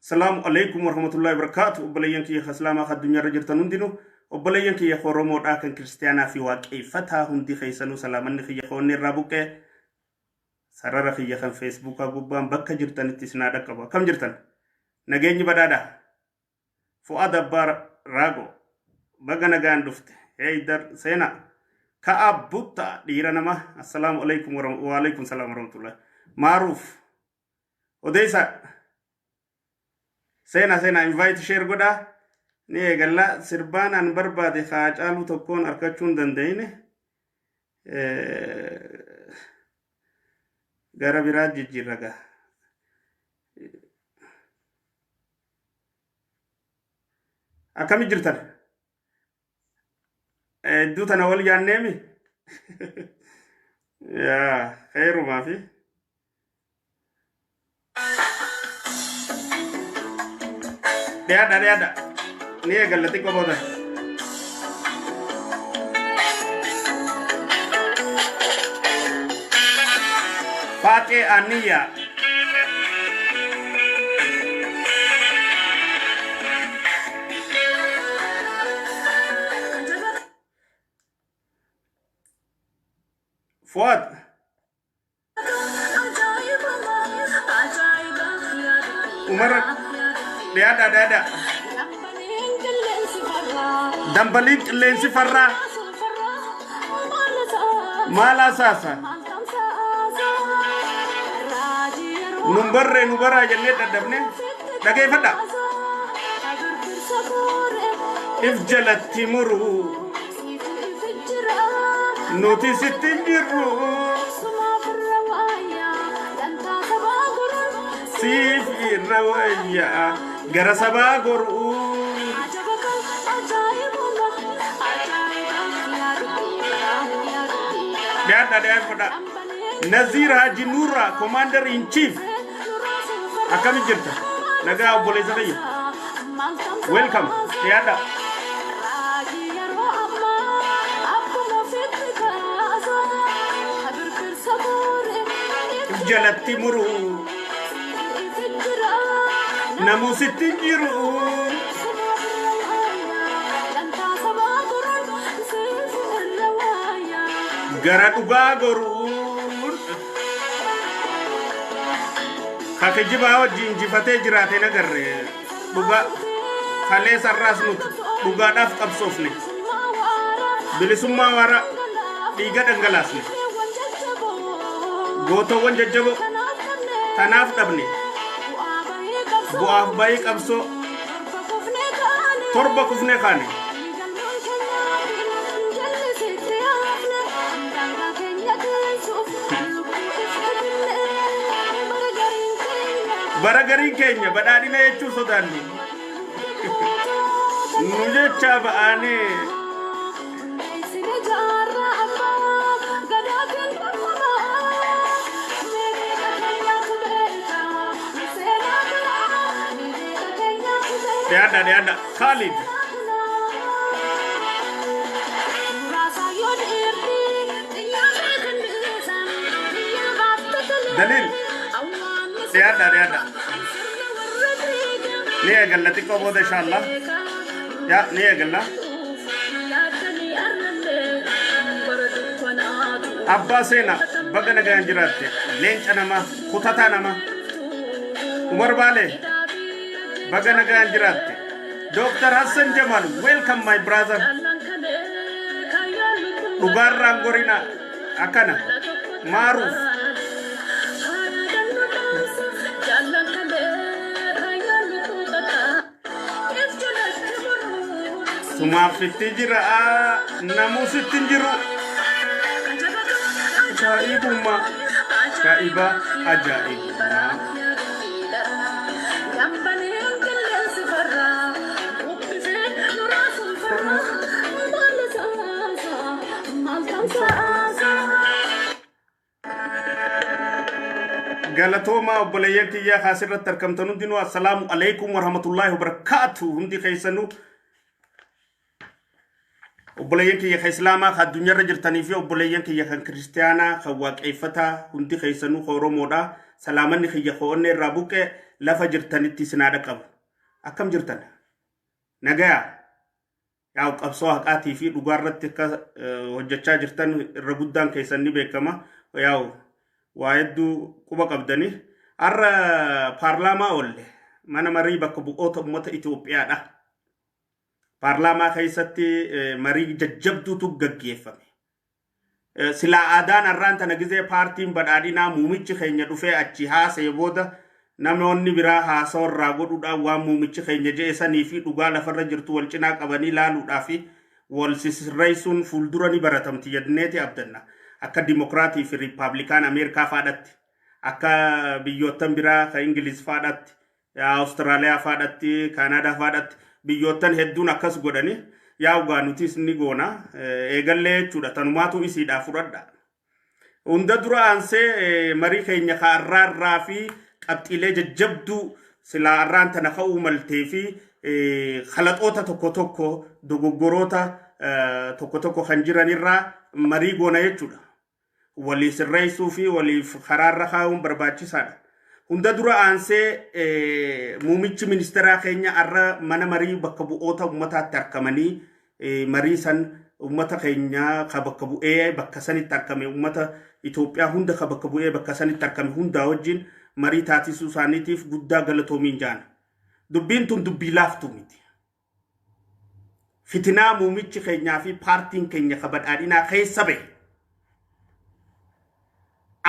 Assalamu alaikum warahmatullahi wabarakatuh. Obboleeyyan kiyya islaamaa addunyaarra jirtan hundinuu obboleeyyan kiyya Oromoodhaa kan kiristaanaa fi waaqeffataa hundi keessanuu salaamanni kiyya qoonni irraa buqqee sarara kiyya kan feesbuukaa gubbaan bakka jirtanitti isinaa dhaqqabu. Akkam jirtan? Nageenyi badhaadhaa. Fu'aad Abbaa Raago baga nagaan dhufte. Heydar Seenaa Ka'ab Butta dhiira namaa. Assalamu alaikum wa alaikum salaam warahmatullahi. Maaruuf Odeessa Sena invite share goda ni egalla sirbaan an barbaade Haacaaluu tokkoon argachuun danda'ine gara biraa jijjiirraga akkami jirtan duutana wal yaanneemi yaa khairumaa fi Ada. Ini agak letik kok bodoh. Pakai Ania. Fuad. Umar. Ada. Dambalin lensi farra. Mala sasa. Numbarra jenne dadabne. Dagay fada. If jalat timuru. Notice tinjiru. Sifi rawaya. Gara sabaa goru ada pada Nazir Haji Nura Commander in Chief akan jirta naga boleh saja welcome ada Jalat Timuru namu sitinjiru gara dhugaa goruun kakijibaa wajjin jifatee jiraate nagarre dhugaa kalee sarraas nuti dhugaadhaaf qabsoofne bilisummaa wara dhiiga dhangalaasne gootowwan jajjaboo tanaaf dhabne bu'aaf bayii qabsoo torba kufne kaane baragarin keenya badhaadhina jechuu sodaannu nu jecha ba'aane ada Khalid Dalil ada ni agalla tikko boda inshallah ya ni agalla Abba Sena baga nagaan jiraatte leenca nama kutata nama Umar Bale baga nagaan jiraatte Dr. Hassan Jamal welcome my brother dhugaarraan gorina akkana Maaruuf Sumafitti jira namu sittin jiru ajaa'ibummaa ajaa'iba ajaa'ibummaa Galatoma obboleeyyan kiyya asirratti argamtan hundinuu assalaamu alaikum warahmatullahi wabarakatuh hundi keessanuu obboleeyyan kiyya islaamaa addunyaarra jirtanii fi obboleeyyan kiyya kan kiristaanaa kan waaqeffataa hundi keessanuu Oromoodhaa salaamanni kiyya qoonne irraa buqqee lafa jirtanitti sinaada qabu akkam jirtan nagaya yaa'u qabsoo haqaatii fi dhugaarratti akka hojjechaa jirtan irra guddaan keessan ni beekama yaa'u waa hedduu quba qabdani har'a paarlaamaa oolle mana marii bakka bu'oota ummata Itoophiyaadha paarlaamaa keessatti marii jajjabduutu gaggeeffame sila aadaan arraan tana gizee paartiin badhaadhinaa muumichi keenya dhufee achi haasee booda namoonni biraa haasawarraa godhuudhaan waan muumichi keenya je'esanii fi dhugaa lafarra jirtu wal cinaa qabanii laaluudhaa fi wal sisirreessuun fuuldura ni baratamti jedneeti abdanna akka dimokiraatii fi riippaabilikaan Ameerikaa faadhatti akka biyyoottan biraa ka Ingiliz faadhatti Awustiraaliyaa faadhatti Kaanaadaa faadhatti biyyoottan hedduun akkas godhani yaa ugaa nutis ni goona eegallee jechuudha tanumaatu isiidhaa fudhadha hunda dura aansee marii keenya kaarraarraa fi qabxiilee jajjabduu sila arraan tana ka'uu maltee fi khalaxoota tokko tokko dogoggoroota tokko tokko kan jiranirraa marii goona jechuudha walii sirreessuu fi waliif karaarra kaa'uun barbaachisaadha hunda dura aansee muumichi ministeeraa keenya arra mana marii bakka bu'oota ummataatti argamanii marii san ummata keenya ka bakka bu'ee bakka sanitti argame ummata Itoophiyaa hunda ka bakka bu'ee bakka sanitti argame hundaa wajjin marii taasisuu isaaniitiif guddaa galatoomiin jaana dubbiin tun dubbii laaftuu miti fitinaa muumichi keenyaa fi paartiin keenya ka badhaadhinaa keessa ba'e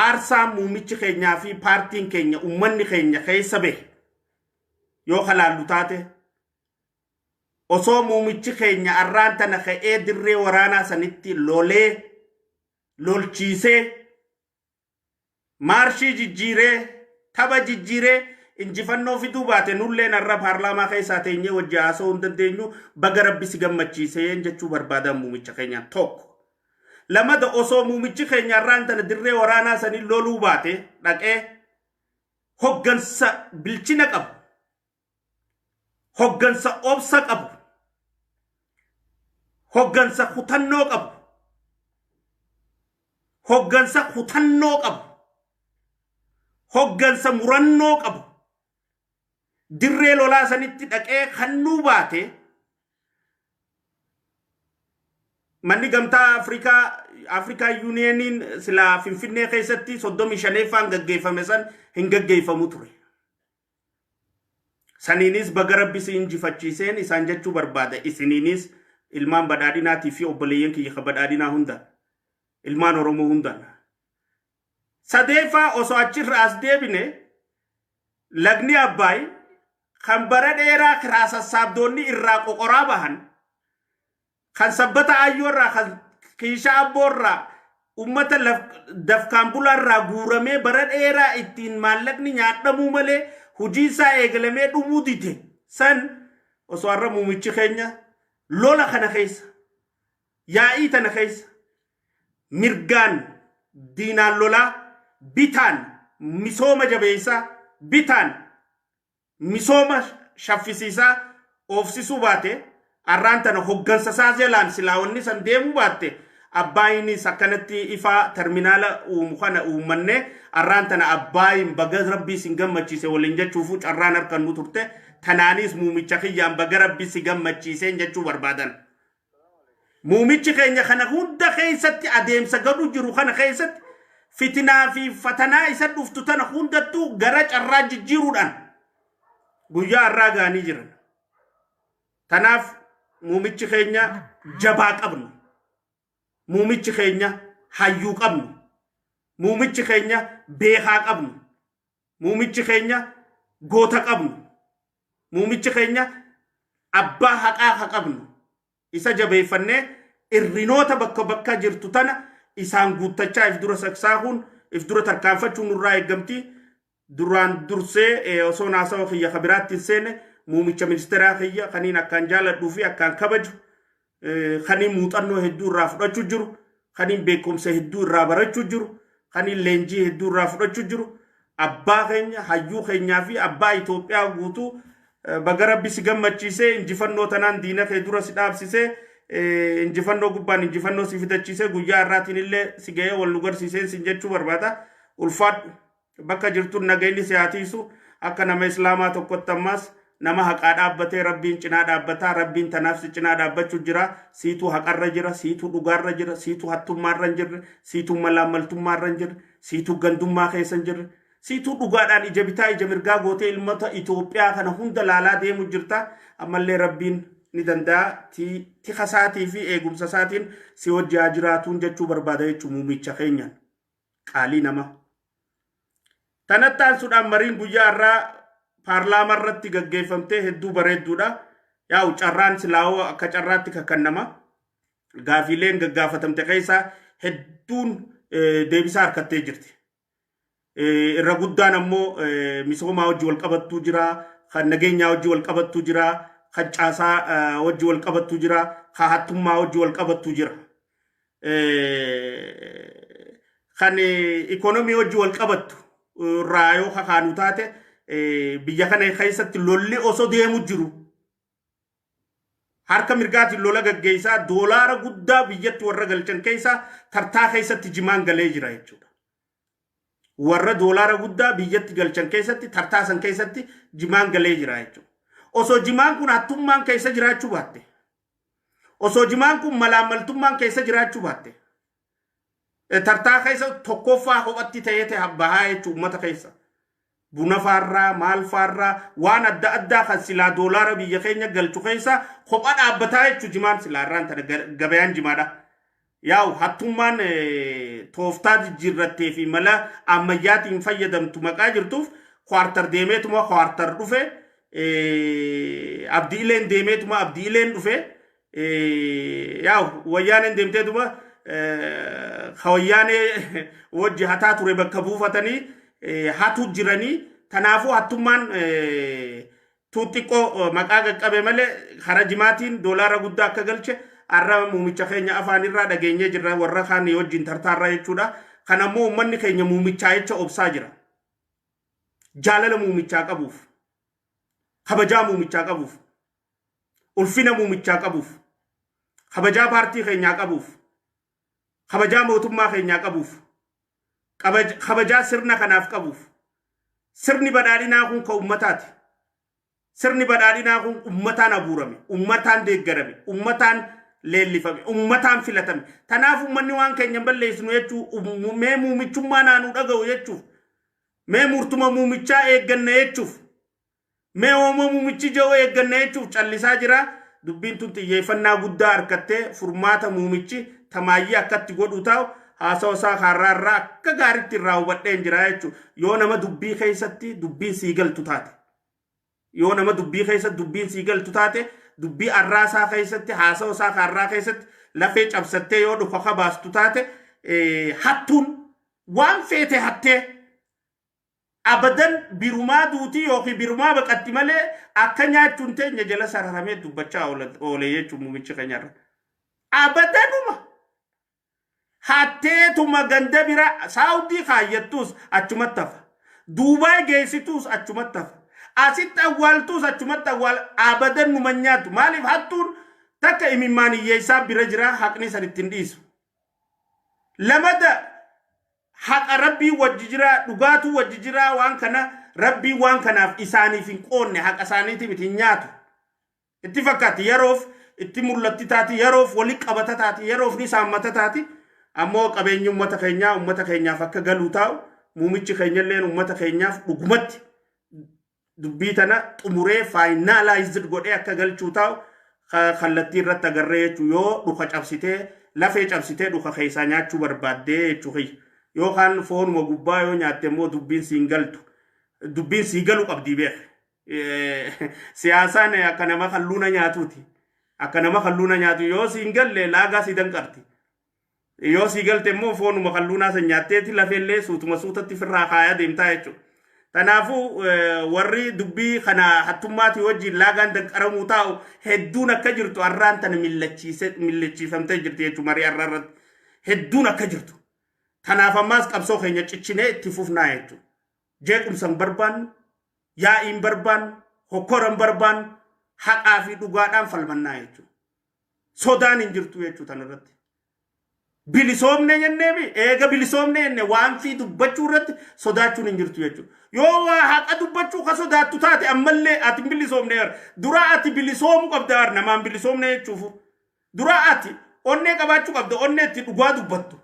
aarsaa muumichi keenyaa fi paartiin keenya ummanni keenya keessa ba'e yoo halaallu taate osoo muumichi keenya arraan tana ka'ee dirree waraanaa sanitti lolee lolchiisee maarshii jijjiiree taba jijjiiree injifannoo fiduu baate nulleen arra paarlaamaa keessaa teenyee wajji haasa'uu hin dandeenyu baga rabbi si gammachiisee jechuu barbaadan muumicha keenya tokko lamada osoo muumichi keenya arraan tana dirree waraanaa sanii loluu baate dhaqee hoggansa bilchina qabu hoggansa obsa qabu hoggansa kutannoo qabu hoggansa kutannoo qabu hoggansa murannoo qabu dirree lolaa sanitti dhaqee kannuu baate manni gamtaa Afrikaa Yuuniyeeniin sila Finfinnee keessatti 35ffaan gaggeeffame san hin gaggeeffamu ture saniinis baga rabbi si injifachiiseen isaan jechuu barbaada isiniinis ilmaan badhaadhinaatii fi obboleeyyan kiyya badhaadhinaa hunda ilmaan Oromoo hundaan sadeefaa osoo achirraa as deebine lagni Abbaay kan bara dheeraa kiraa sassaabdoonni irraa qoqoraa bahan kan sabbata ayyoorraa kan kiisha abboorraa ummata dafkaan bulaarraa guuramee bara dheeraa ittiin maallaqni nyaadhamuu malee hujii isaa eegalamee dhumuu dide san osoo har'a muumichi keenya lola kana keessa yaa'ii tana keessa mirgaan diinaan lolaa bitaan misooma jabeessaa bitaan misooma shaffisiisaa oofsisuu baate arraan tana hoggansa isaa jalaan silaawonni san deemuu baatte abbaayinis akkanatti ifaa terminaala uumu kana uummanne arraan tana abbaayin baga rabbii sin gammachiise waliin jechuufu carraan harkan nu turte tanaanis muumicha kiyyaan baga rabbii si gammachiiseen jechuu barbaadan muumichi keenya kana hunda keessatti adeemsa gadu jiru kana keessatti fitinaa fi fatanaa isa dhuftu tana hundattuu gara carraa jijjiiruudhaan guyyaa har'aa gaanii jiran tanaaf muumichi keenya jabaa qabnu muumichi keenya hayyuu qabnu muumichi keenya beekaa qabnu muumichi keenya goota qabnu muumichi keenya abbaa haqaa qabnu isa jabeeffannee irrinoota bakka bakka jirtu tana isaan guuttachaa if dura saksaahuun if dura tarkaanfachuun nurraa eeggamti duraan dursee osoo naasawa kiyya kabiraatti seene muumicha ministeeraa kiyya kaniin akkaan jaaladhuu fi akkaan kabaju kaniin muuxannoo hedduu irraa fudhachuu jiru kaniin beekumsa hedduu irraa barachuu jiru kaniin leenjii hedduu irraa fudhachuu jiru abbaa keenya hayyuu keenyaa fi abbaa Itoophiyaa guutuu baga rabbi si gammachiisee injifannoo tanaan diina kee dura si dhaabsisee injifannoo gubbaan injifannoo si fidachiisee guyyaa har'aatiin illee si ga'ee wal nu garsiiseen sin jechuu barbaada ulfaadhu bakka jirtuun nageenyi si haatiisu akka nama islaamaa tokkotti ammas nama haqaa dhaabbatee rabbiin cinaa dhaabbataa rabbiin tanaaf si cinaa dhaabbachuu jira siituu haqarra jira siituu dhugaarra jira siituu hattummaarra hin jirre siituu malaammaltummaarra hin jirre siituu gandummaa keessa hin jirre siituu dhugaadhaan ija bitaa ija mirgaa gootee ilmata Itoophiyaa kana hunda laalaa deemu jirta ammallee rabbiin ni danda'a tikasaatii fi eegumsa isaatiin si wajjaa jiraatuun jechuu barbaada jechuu muumicha keenyaan qaalii nama tanattaan sudhaan mariin guyyaa irraa paarlaamaa irratti gaggeeffamtee hedduu bareedduudha yaa'u carraan silaawoo akka carraatti kakkannama gaafileen gaggaafatamte keessaa hedduun deebisaa harkattee jirti irra guddaan ammoo misoomaa wajji wal qabattuu jira kan nageenyaa wajji wal qabattuu jira kan caasaa wajji wal qabattuu jira kan hattummaa wajji wal qabattuu jira kan ikonomii wajji wal qabattu raayoo kakaanu taate biyya kana keessatti lolli osoo deemu jiru harka mirgaatiin lola gaggeessaa doolaara guddaa biyyatti warra galchan keessaa tartaa keessatti jimaan galee jira jechuudha. Warra doolaara guddaa biyyatti galchan keessatti tartaa san keessatti jimaan galee jira jechuudha. Osoo jimaan kun hattummaan keessa jiraachuu baatte osoo jimaan kun malaammaltummaan keessa jiraachuu baatte tartaa keessa tokkoffaa kophatti ta'ee bahaa jechuudha uummata keessa. Buna faarraa maal faarraa waan adda addaa kan silaa doolaara biyya keenya galchu keessa kophaa dhaabbataa jechuudha jimaan silaarraan tana gabayaan jimaadha. Yaa'u hattummaan tooftaa jijjiirrattee fi mala ammayyaatiin fayyadamtu maqaa jirtuuf kwartar deemeetuma kwartar dhufe abdiileen deemeetuma abdiileen dhufe yaa'u wayyaaneen deemteetuma khawayyaanee wajji hataa ture bakka buufatanii hatu jiranii tanaafu hattummaan tuuxiqqoo maqaa qaqqabe malee hara jimaatiin doolaara guddaa akka galche arra muumicha keenya afaan irraa dhageenyee jirra warra kaan wajjin tartaarraa jechuudha kan ammoo uummanni keenya muumichaa jecha obsaa jira jaalala muumichaa qabuuf kabajaa muumichaa qabuuf ulfina muumichaa qabuuf kabajaa paartii keenyaa qabuuf kabajaa mootummaa keenyaa qabuuf kabajaa sirna kanaaf qabuuf sirni badhaadhinaa kun ka ummataati sirni badhaadhinaa kun ummataan abuurame ummataan deeggarame ummataan leellifame ummataan filatame tanaaf ummanni waan keenya balleessinu jechuu mee muumichummaa naanuu dhaga'u jechuuf mee murtuma muumichaa eegganna jechuuf mee oomoo muumichi jiru eegganna jechuuf callisaa jira dubbiin tun xiyyeeffannaa guddaa harkattee furmaata muumichi tamaayyii akkatti godhu taa'u haasawsaa harraarraa akka gaariitti irraa hubadheen jira jechuudha yoo nama dubbii keessatti dubbiin sii galtu taate yoo nama dubbii keessatti dubbiin sii galtu taate dubbii arraasaa keessatti haasawsaa harraa keessatti lafee cabsattee yoo dhufa kabaastu taate hattuun waan feete hattee abadan birumaa duutii yookiin birumaa baqatti malee akka nyaachuun teenya jala sararamee dubbachaa oolee jechuun muumichi keenyarra abadanuma. Hatteetuma ganda bira saawudii kaayyattuus achumatti hafa duubaay geessituus achumatti hafa asitti awwaaltuus achumatti awwaal abadan numa nyaatu maaliif hattuun takka imimmaan hiyyeessaa bira jira haqni san ittiin dhiisu lamada haqa rabbii wajji jira dhugaatuu wajji jira waan kana rabbii waan kanaaf isaaniif hin qoonne haqa isaaniitiif ittiin nyaatu itti fakkaati yeroof itti mul'atti taati yeroof wali qabata taati yeroof ni saammata taati. Ammoo qabeenyi ummata keenyaaf akka galuu taa'u muumichi keenyalleen ummata keenyaaf dhugumatti dubbii tana xumuree faayinaalaayizd godhee akka galchuu taa'u kallattii irratti agarree jechuu yoo dhuka cabsitee lafee cabsitee dhuka keessaa nyaachuu barbaaddee jechuu yookaan foonuma gubbaa yoo nyaatte immoo dubbiin siin galtu dubbiin sii galu qabdii beek siyaasaan akka nama kalluuna nyaatuuti akka nama kalluuna nyaatu yoo siin galle laagaa si danqarti. Yoo sii galte immoo foonuma kalluunaa san nyaatteeti lafeellee suutuma suutatti firraa kaayaa deemtaa jechuudha. Kanaafuu warri dubbii kana hattummaatii wajjin laagaan danqaramuu taa'u hedduun akka jirtu arraan tana millachiifamtee jirti jechuudha marii arraarratti hedduun akka jirtu. Kanaaf ammaas qabsoo keenya ciccinee itti fufnaa jechuudha. Jeequmsan barbaannu, yaa'iin barbaannu, hokkoran barbaannu, haqaa fi dhugaadhaan falmannaa jechuudha. Sodaan hin jirtu jechuudha tanarratti. bilisoomne jenneemi eega bilisoomne jenne waan fi dubbachuu irratti sodaachuun hin jirtu jechuudha. Yoo waa haqa dubbachuu ka sodaattu taate ammallee ati bilisoomne dura ati bilisoomuu qabda namaan bilisoomne jechuufu. Dura ati onnee qabaachuu qabda onnee itti dhugaa dubbattu.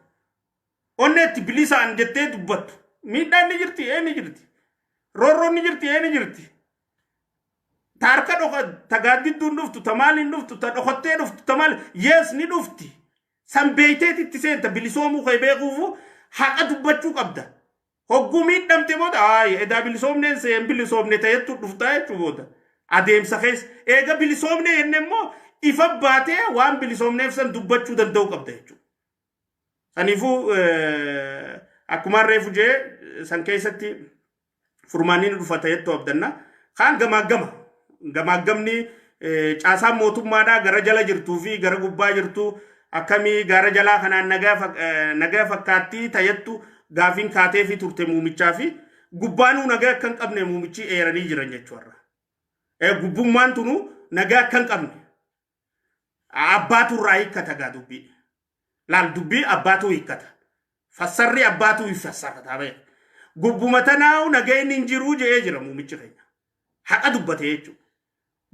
Onnee itti bilisaan jettee dubbattu. Miidhaan ni jirti ni jirti. Roorroon ni jirti ni jirti. Tarka dhoka tagaaddidduun dhuftu tamaaliin dhuftu ta dhokottee dhuftu tamaal yes ni dhufti. San beeyteetitti seenta bilisoomuu kee beekuufu haqa dubbachuu qabda. Hogguu miidhamte booda edaa bilisoomneen seen bilisoomne ta'ettu dhuftaa jechuu booda. Adeemsa keessa eega bilisoomne jenne immoo ifa baatee waan bilisoomneef san dubbachuu danda'uu qabda jechuudha. Saniifuu akkuma reefu jee san keessatti furmaanni dhufa ta'ettu abdanna. Kaan gamaagamni caasaan mootummaadhaa gara jala jirtuu fi gara gubbaa jirtuu akkamii gara jalaa kanaan nagaa fakkaattii ta'ettu gaafiin kaatee fi turte muumichaa fi gubbaanuu nagaa akka hin qabne muumichi eeranii jiran jechuudha. Gubbummaan tunu nagaa akka hin qabne abbaatu irraa hiikkata gaa dubbii. Laal dubbii abbaatu hiikkata. Fassarri abbaatu fassarata ba'e. Gubbuma tanaa'u nagaa inni hin jiruu jedhee jira muumichi keenya. Haqa dubbate jechuudha.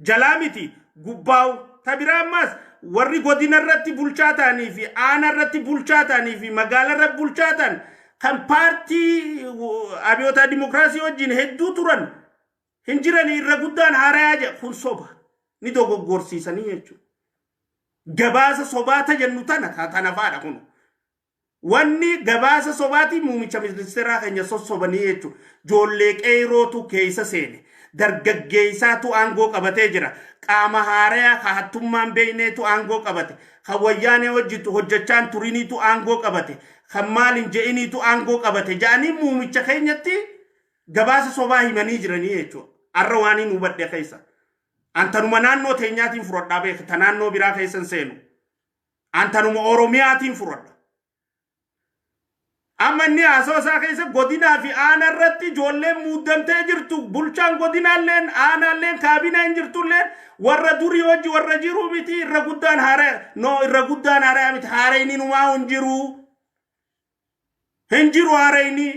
Jalaa miti gubbaa'u tabiraa ammaas warri godina irratti bulchaa ta'anii fi aana irratti bulchaa ta'anii fi magaala irratti bulchaa ta'an kan paartii abiyyoota dimokiraasii wajjin hedduu turan hin jiranii irra guddaan haarayaa jedha kun soba ni dogoggorsiisanii jechuudha. Gabaasa sobaata jennu tana faadha kun. Wanni gabaasa sobaati muumicha ministeeraa keenya sossobanii jechuudha. Joollee qeerootu keessa seene. Dargaggeessaatu aangoo qabatee jira. Qaama haarayaa hattummaan beeyneetu aangoo qabate. Kan wayyaanee hojjetu hojjechaan turiniitu aangoo qabate. Kan maalin je'iniitu aangoo qabate. Ja'anii muumicha keenyatti gabaasa sobaa himanii jiranii jechuudha. Arra waan hin hubadhe keessa. Antanuma naannoo teenyaatiin furadhaa beekta naannoo biraa keessan seenu. Antanuma Oromiyaatiin furadha. Amma inni asoosaa keessa godinaa fi aana irratti ijoolleen muudamtee jirtu. Bulchaan godinaalleen aanaalleen kaabinaa hin jirtulleen warra durii hojii warra jiru miti irra guddaan haaraa miti haarayni numaa hin jiru. Hin jiru haarayni.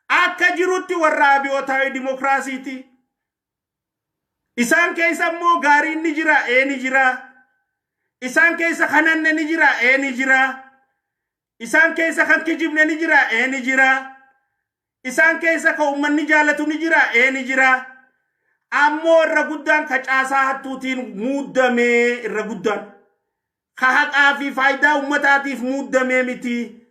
Akka jirutti warra abiyyoota dimokiraasiiti. Isaan keessa immoo gaariin ni jira ni jira. Isaan keessa kananne ni jira ni jira. Isaan keessa kan kijibne ni jira ni jira. Isaan keessa kan uummanni jaalatu ni jira ni jira. Ammoo irra guddaan ka caasaa hattuutiin muudamee irra guddaan ka haqaa fi faayidaa uummataatiif muudamee miti.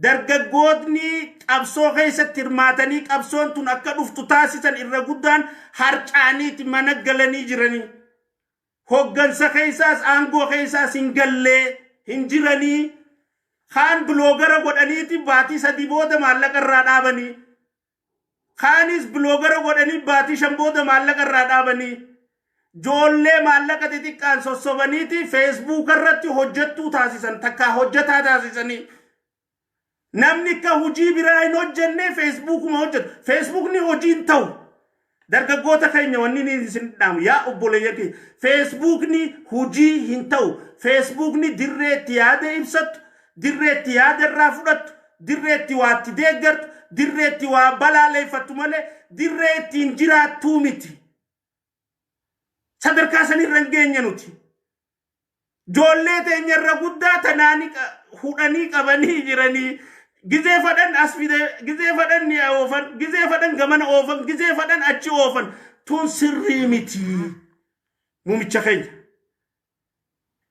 Dargaggootni qabsoo keessatti hirmaatanii qabsoon tun akka dhuftu taasisan irra guddaan harcaaniiti mana galanii jiranii. Hoggansa keessaas aangoo keessaas hin gallee hin jiranii. Kaan biloogara godhaniiti baatii 3 booda maallaqa irraa dhaabanii. Kaanis biloogara godhanii baatii 5 booda maallaqa irraa dhaabanii. Joollee maallaqa xixiqqaan sossobaniiti Facebook irratti hojjettuu taasisan takka hojjetaa taasisanii. Namni akka hojii biraa hin hojjenne Facebookuma hojjetu. Facebookni hojiin ta'u. Dargaggoota keenya wanni ni isin dhaamu yaa obboleeyyan Facebookni hojii hin ta'u. Facebookni dirree itti yaada ibsatu. Dirreetti yaada irraa fudhattu, dirreetti waa itti deeggartu, dirreetti waa balaaleeffattu malee dirreetti hin jiraattuu miti. Sadarkaa san irra hin geenye nuti. Joollee teenya irra guddaa tanaanii hudhanii qabanii jiranii gizee fadhan as fide, gizee fadhan ni oofan, gizee fadhan gamana oofan, gizee fadhan achi oofan tun sirrii miti. Muumicha keenya.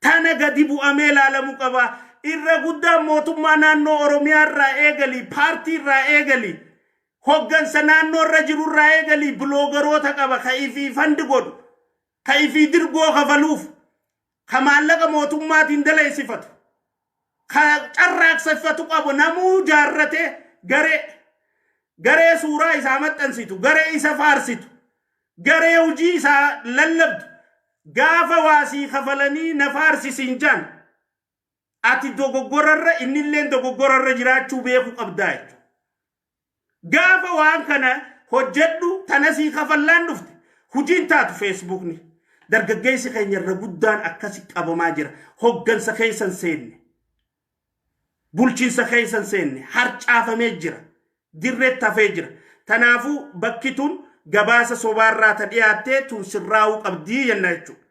Tana gadi bu'amee ilaalamuu qaba. Irra guddaan mootummaa naannoo Oromiyaa irraa eegali, paartii irraa eegali, hoggansa naannoo irra jiru irraa eegali, biloogaroota qaba, ka ifii fandi godhu, ka ifii dirgoo kafaluuf, ka maallaqa mootummaatiin daleessifatu, ka carraaqseffatu qabu namuu jaarrate garee suuraa isaa maxxansitu, garee isa faarsitu, garee hojii isaa lallabdu, gaafa waasii kafalanii na faarsisiin jaan. Ati dogoggorarra innilleen dogoggorarra jiraachuu beeku qabdaa jechuudha. Gaafa waan kana hojjedhu tanasii kafallaan dhufte hojiin taatu Facebookni. Dargaggeessi keenya irra guddaan akkasi qabamaa jira. Hoggansa keessan seenne. bulchiinsa keessan seenne harcaafamee jira dirreetti hafee jira tanaafuu bakki tun gabaasa sobaarraa ta dhiyaattee tun sirraa'uu qabdii jenna jechuudha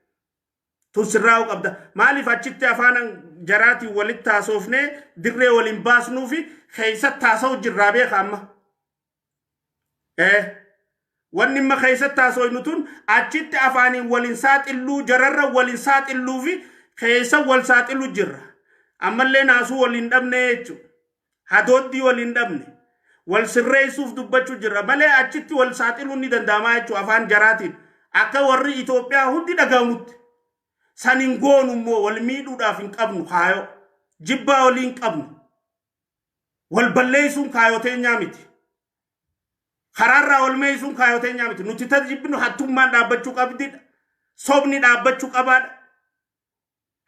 tun sirraa'uu qabda maaliif achitti afaan jaraatiin walitti haasoofnee dirree waliin baasnuu fi keessatti haasa'u jirraa beeka amma wanni imma keessatti haasa'u tun achitti afaaniin waliin saaxilluu jararra waliin saaxilluu fi keessa wal saaxilluu jirra ammallee naasuu waliin dhabne jechuudha hadooddii waliin dhabne wal sirreessuuf dubbachuu jirra malee achitti wal saaxiluun ni danda'ama jechuudha afaan jaraatiin akka warri Itoophiyaa hundi dhagahamutti sanin goonu immoo wal miidhuudhaaf hin qabnu kaayoo jibbaa waliin qabnu wal balleessuun kaayoteenyaa miti karaarraa wal meessuun kaayoteenyaa miti nuti tajibbinu hattummaan dhaabbachuu qabdidha sobni dhaabbachuu qabaadha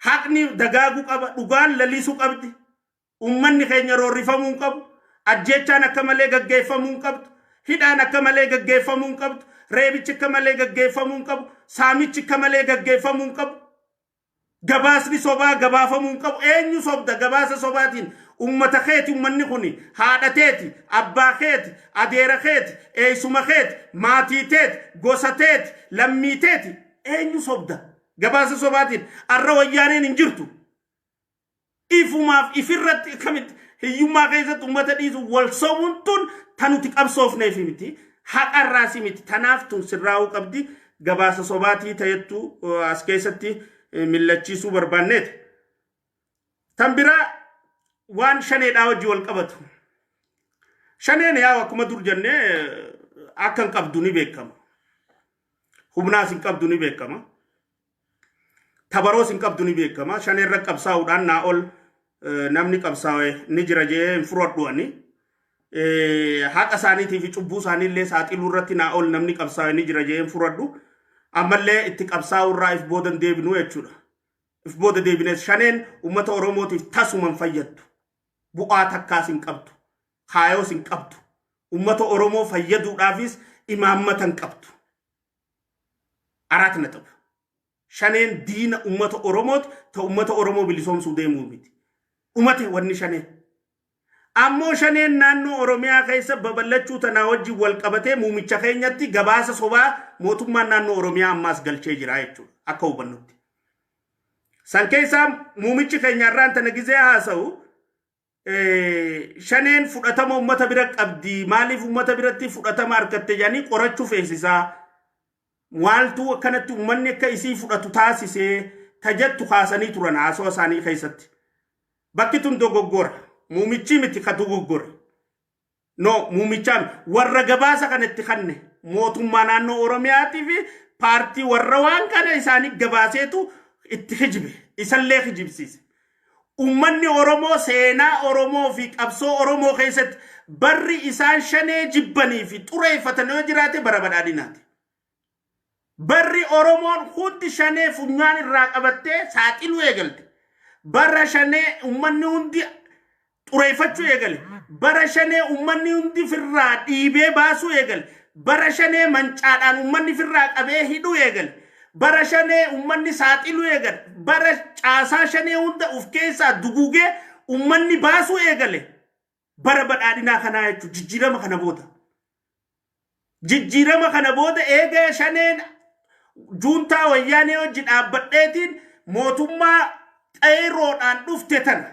haqni dagaaguu qaba dhugaan lalisuu qabdi ummanni keenya roorrifamuu qabu ajjechaan akka malee gaggeeffamuu qabdu hidhaan akka malee gaggeeffamuu qabdu reebichi akka malee gaggeeffamuu qabu saamichi akka malee gaggeeffamuu qabu gabaasni sobaa gabaafamuu qabu eenyu sobda gabaasa sobaatiin ummata keeti ummanni kuni haadha teeti abbaa keeti adeera keeti eessuma keeti maatii teeti gosa teeti lammii teeti eenyu sobda gabaasa sobaatiin arra wayyaaneen hin jirtu ifumaaf ifirratti kamitti hiyyummaa keessatti ummata dhiisu wal sobuun tun tanuti qabsoofneef miti haqarraasi miti tanaaf tun sirraa'uu qabdi gabaasa sobaatii ta'ettu as keessatti millachiisuu barbaanneeti tan biraa waan shaneedhaa hojii wal qabatu shaneen yaa akkuma dur jennee akka hin qabdu ni beekama humnaas hin qabdu ni beekama tabaroos hin qabdu ni beekama shaneerra qabsaa'uudhaan naa ol namni qabsaa'e ni jira jee hin fudhadhuani haqa isaaniitii fi cubbuu isaaniillee saaxiluu irratti naa ol namni qabsaa'e ni jira jee hin fudhadhu ammallee itti qabsaa'u irraa if booda deebinuu jechuudha if booda deebines shaneen ummata oromootiif tasuman fayyaddu bu'aa takkaas hin qabdu kaayoos hin qabdu ummata oromoo fayyaduudhaafis imaammata hin qabdu araat naxab shaneen diina ummata oromooti ta ummata oromoo bilisoomsuu deemuu miti umate wanni shaneen ammoo shaneen naannoo oromiyaa keessa babal'achuu tanaa wajji wal qabatee muumicha keenyatti gabaasa sobaa mootummaan naannoo oromiyaa ammaas galchee jira jechuudha akka hubannutti san keessaa muumichi keenya irraan tana gizee haasa'u shaneen fudhatama ummata bira qabdi maaliif ummata biratti fudhatama argatte jedhanii qorachuu feesisaa waaltuu akkanatti ummanni akka isii fudhatu taasisee tajattu kaasanii turan haasoo isaanii keessatti bakki tun dogoggora muumichi miti ka dogoggore no muumichaan warra gabaasa kanatti kanne mootummaa naannoo oromiyaatii fi paartii warra waan kana isaanii gabaaseetu itti hijibe isallee hijibsiise ummanni oromoo seenaa oromoo fi qabsoo oromoo keessatti barri isaan shanee jibbanii fi xureeffatanii jiraate bara badhaadhinaati barri oromoon hundi shanee funyaan irraa qabattee saaxiluu eegalte bara shanee ummanni hundi xureeffachuu eegale bara shanee ummanni hundi firraa dhiibee baasuu eegale bara shanee mancaadhaan ummanni firraa qabee hidhuu eegale bara shanee ummanni saaxiluu eegale bara caasaa shanee hunda uf keessaa duguugee ummanni baasuu eegale bara badhaadhinaa kanaa jechuun jijjiirama kana booda eega shaneen juuntaa wayyaanee hojii dhaabbadheetiin mootummaa xayiroodhaan dhufte tana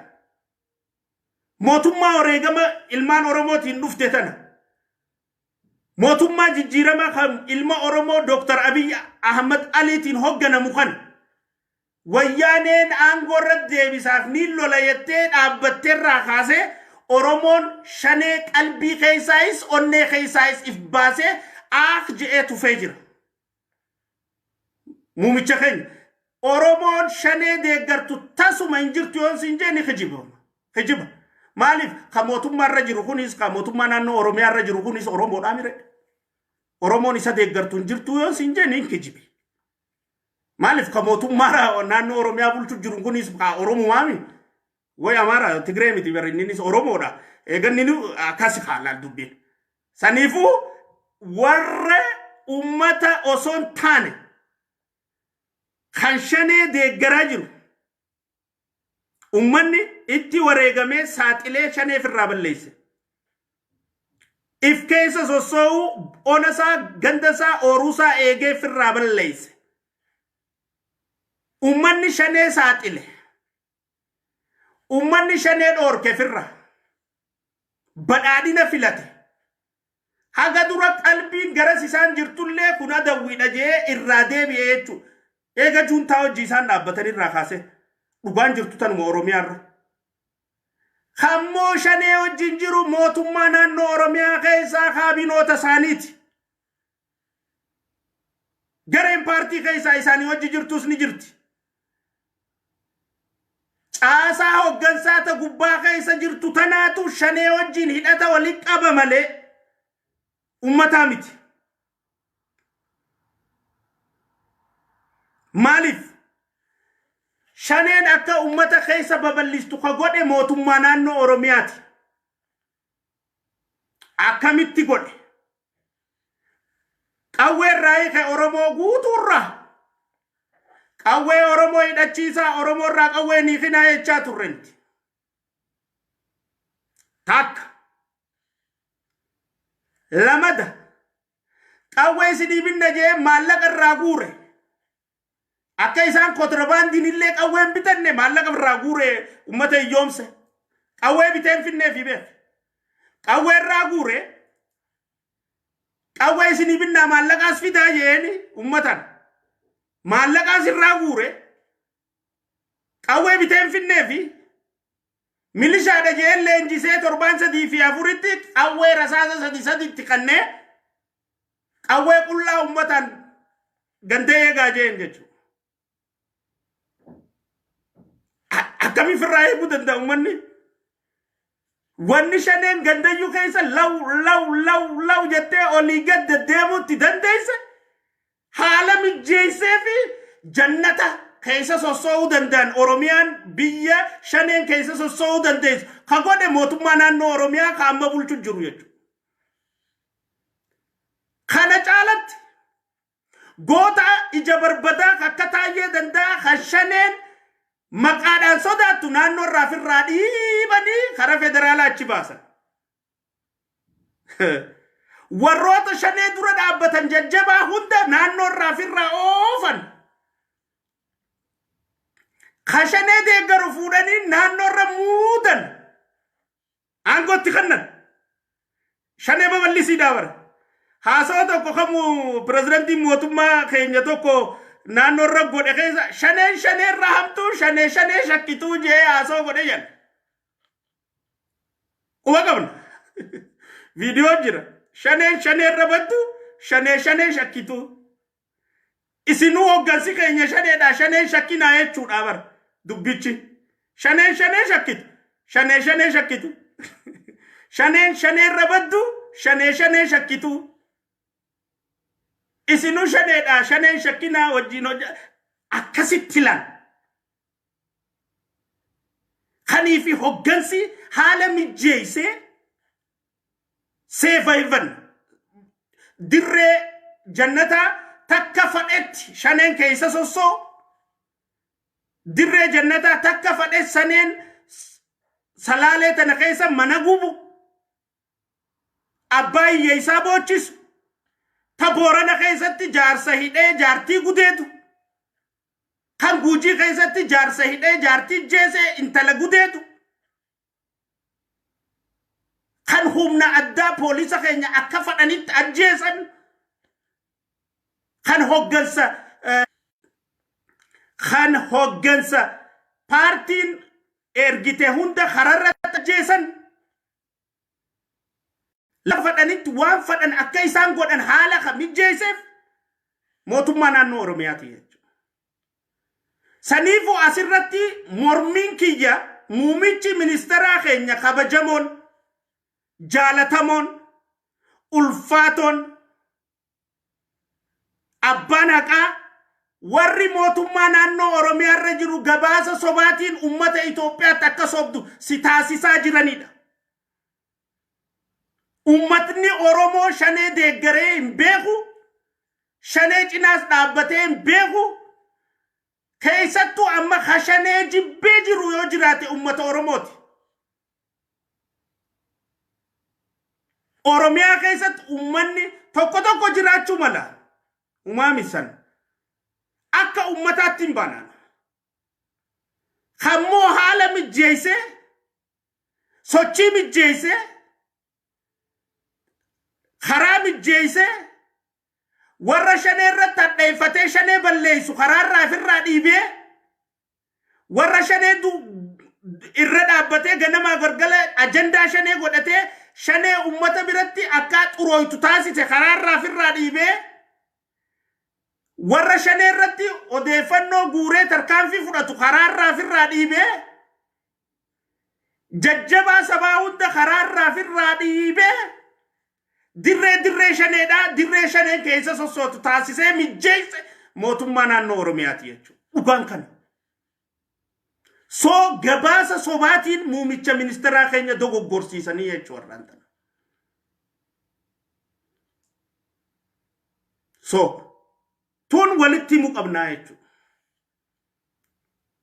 mootummaa wareegama ilmaan oromootiin dhufte tana mootummaa jijjiirama kan ilma oromoo Dr. Abiy Ahmed Aliitiin hoogganamu kan wayyaaneen aangoo irratti deebisaaf ni lola jettee dhaabbatteerraa kaasee oromoon shanee qalbii keessaayis onnee keessaayis if baasee aak je'ee tufee jira muumicha keenya oromoon shanee deeggartu tasuma hin jirtu yoon siin jee ni hijiba maaliif ka mootummaa irra jiru kunis ka mootummaa naannoo oromiyaa irra jiru kunis oromoodhaa mire oromoon isa deeggartu hin jirtu yoon siin jee ni hijibe maaliif ka mootummaa naannoo oromiyaa bulchu jiru kunis ka oromumaa mi way amara tigree miti bari innis oromoodha eeganni akkasi haalaal dubbiin saniifuu warra ummata osoon taane kan shanee deeggaraa jiru ummanni itti wareegamee saaxilee shanee firraa balleesse. If keessa sossoo'u onasaa gandasaa ooruusaa eegee firraa balleesse. Ummanni shanee saaxile. Ummanni shanee dhoorke firra. Badhaadhina filate. Haga dura qalbiin garas isaan jirtullee kun adawwiidha jee irraa deebi'ee jechuudha. Eega juuntaa hojii isaan dhaabbatan irraa kaase dhugaan jirtu tanuma Oromiyaarra. Hammoo shanee wajjin jiru mootummaa naannoo Oromiyaa keessaa kaabinoota isaaniiti. Gareen paartii keessaa isaanii wajji jirtus ni jirti. Caasaa hoggansaata gubbaa keessa jirtu tanaatu shanee wajjin hidhata waliin qaba malee ummataa miti. Maaliif shaneen akka ummata keessa babal'istu ka godhe mootummaa naannoo Oromiyaati. Akkamitti godhe? Qawwee raayii ka Oromoo guutuurra. Qawwee Oromoo hidhachiisaa Oromoo irraa qawwee ni finaa jechaa turrenti. Takka. Lamada. Qawwee sidiibinna jee maallaqa irraa guure. Akka isaan kontrabaandiin illee qawween bitanne maallaqa irraa guure ummata hiyyoomse. Qawwee biteen finnee fi beek. Qawwee irraa guure. Qawwee sidiibinna maallaqaas fidaa jeeni ummatan. Maallaqaas irraa guure. Qawwee biteen finnee fi milishaadha jeen leenjisee 7 fi 4tti qawwee rasaasa 3 kannee qawwee qullaa ummatan gandee eegaa jeen jechuudha. Akkami firraa eeguu danda'a ummanni? Wanni shaneen gandayyuu keessa law jettee olii gad deddeemuutti dandeesse haala mijjeessee fi jannata keessa sossoo'uu danda'an Oromiyaan biyya shaneen keessa sossoo'uu dandeessu ka godhe mootummaa naannoo Oromiyaa ka amma bulchu jiru jechuudha. Kana caalatti goota ija barbadaa akka taayee danda'a ka shaneen maqaadhaan sodaattu naannoo irraa firraa dhiibanii kara federaalaa achi baasan. Warroota shanee dura dhaabbatan jajjabaa hunda naannoo irraa firraa oofan. Ka shanee deeggaru fuudhanii naannoo irra muudan. Aangootti kannan. Shanee babal'isii daabara. Haasawaa tokko kamu pirezidantiin mootummaa keenya tokko naannoo irra godhe keessa shanee irraa hamtuu shanee shakkituu jee haasawaa godhe jan. Quba qabna. Viidiyoo jira. Shanee irra baddu shanee shakkituu. Isinuu hoggansi keenya shaneedha shanee shakkinaa jechuudha bara dubbichi. Shanee shakkitu. Shanee shakkitu. Shanee irra baddu shanee shakkituu. Isinu shaneedha shaneen shakkinaa wajjin hojja akkasitti lan. Kaniifi hoggansi haala mijjeessee seefayvan dirree jannataa takka fadhetti shaneen keessa sossoo dirree jannataa takka fadhe saneen salaalee tana keessa mana gubu abbaa hiyyeessaa boochisu. Ta Boorana keessatti jaarsa hidhee jaartii gudeetu. Kan Guujii keessatti jaarsa hidhee jaartii jeesee intala gudeetu. Kan humna addaa poolisa keenya akka fadhanitti ajjeesan. Kan hoggansa paartiin ergite hunda kararratti ajjeesan. La fadhanitti waan fadhan akka isaan godhan haala ka mijjeesseef mootummaa naannoo Oromiyaati jechuudha. Saniifuu asirratti mormiin kiyya muumichi ministeeraa keenya kabajamoon jaalatamoon ulfaatoon abbaan haqaa warri mootummaa naannoo Oromiyaarra jiru gabaasa sobaatiin ummata Itoophiyaatti akka sobdu si taasisaa jiranidha. Ummatni Oromoo shanee deeggaree hin beeku. Shanee cinaas dhaabbatee hin beeku. keessattuu amma hashanee jibbee jiru yoo jiraate ummata Oromooti. Oromiyaa keessatti ummanni tokko jiraachuu mala. Umaamisan akka ummataatti hin baanaan. Kammoo haala mijjeesse sochii mijjeesse karaa mijjeesse warra shanee irratti hadheeffatee shanee balleessu karaarraa ofirraa dhiibee warra shanee irra dhaabbatee ganamaa gargala ajandaa shanee godhatee shanee ummata biratti akka xurooytu taasise karaarraa ofirraa dhiibee warra shanee irratti odeeffannoo guuree tarkaanfii fudhatu karaarraa ofirraa dhiibee jajjabaa sabaa hunda karaarraa ofirraa dhiibee dirree shaneedha dirree shanee keessa sossootu taasisee mijjeesse mootummaa naannoo Oromiyaati jechuudha. Dhugaan kana. So gabaasa sobaatiin muumicha ministeeraa keenya dogoggorsiisanii jechuudha warraan tana. So tun walitti himuu qabnaa jechuudha.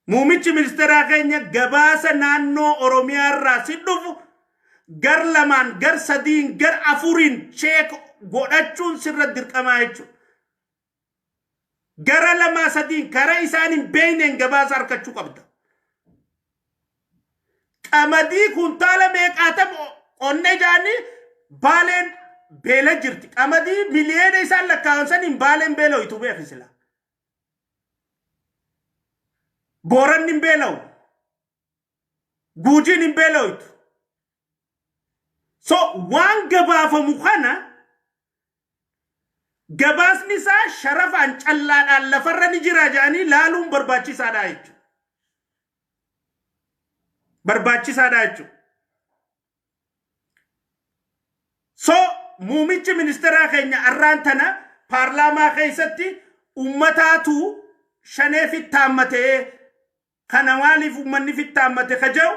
Muumichi ministeeraa keenya gabaasa naannoo Oromiyaa irraa si dhufu gar lamaan gar sadiin gar afurin cheek godhachuun sirra dirqamaa jechuudha. Gara lama sadiin kara isaanin beeyneen gabaasa harkachuu qabda. Qamadii kuntaala meeqaatam onne jaani baaleen beela jirti. Qamadii miliyeena isaan lakkaa'an saniin baaleen beelooytu beekisila. Booran hin beela'u. Guujiin hin beelooytu. So waan gabaafamu kana gabaasni isaa sharafaan callaadhaan lafarra ni jira jedhanii laaluun barbaachisaadha jechuudha. Barbaachisaadha jechuudha. So muumichi ministeeraa keenya arraan tana paarlaamaa keessatti ummataatu shanee fittaammatee kana maaliif ummanni fittaammatee kaja'u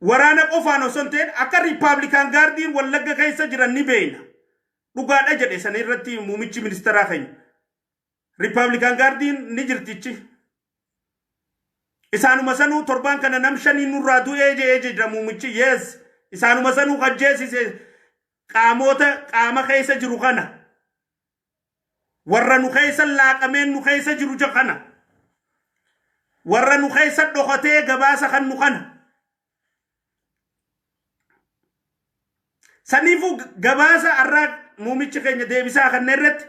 waraana qofaan osoo hin ta'in akka Riippaabilikaan gaardiin Wallagga keessa jiran ni beeyna. Dhugaadha jedhe sana irratti muumichi ministeeraa keenya. Riippaabilikaan gaardiin ni jirtichi. Isaanuma sanuu torbaan kana nam shanii nurraa du'ee jedha muumichi. Yes. Isaanuma sanuu ajjeesise qaama keessa jiru kana. Warra nu keessa laaqameen nu keessa jiru kana. Warra nu keessa dhokatee gabaasa kan nu kana. Sanifu gabaasa arraa muumichi keenya deebisaa kan irratti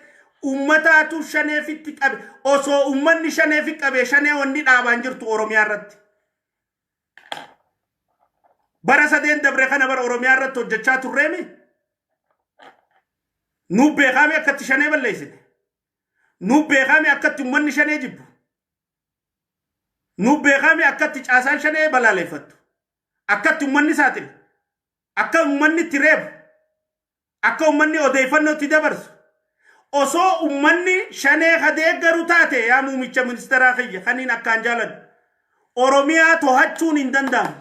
ummataatu shaneefitti qabe osoo ummanni shaneefitti qabe shanee wanni dhaabaan jirtu Oromiyaa irratti. Bara sadeen dabre kana bara Oromiyaa irratti hojjechaa turreemi. Nu beekame akkatti shanee balleessine. Nu beekame akkatti ummanni shanee jibbu. Nu beekame akkatti caasaan shanee balaaleffattu. Akkatti ummanni saaxile. Akka ummanni itti reebu. Akka ummanni odeeffannoo itti dabarsu. Osoo ummanni shanee kadeeggaru taate yaa muumicha ministeeraa kiyya kaniin akkaan jaaladhu. Oromiyaa to'achuun hin danda'amu.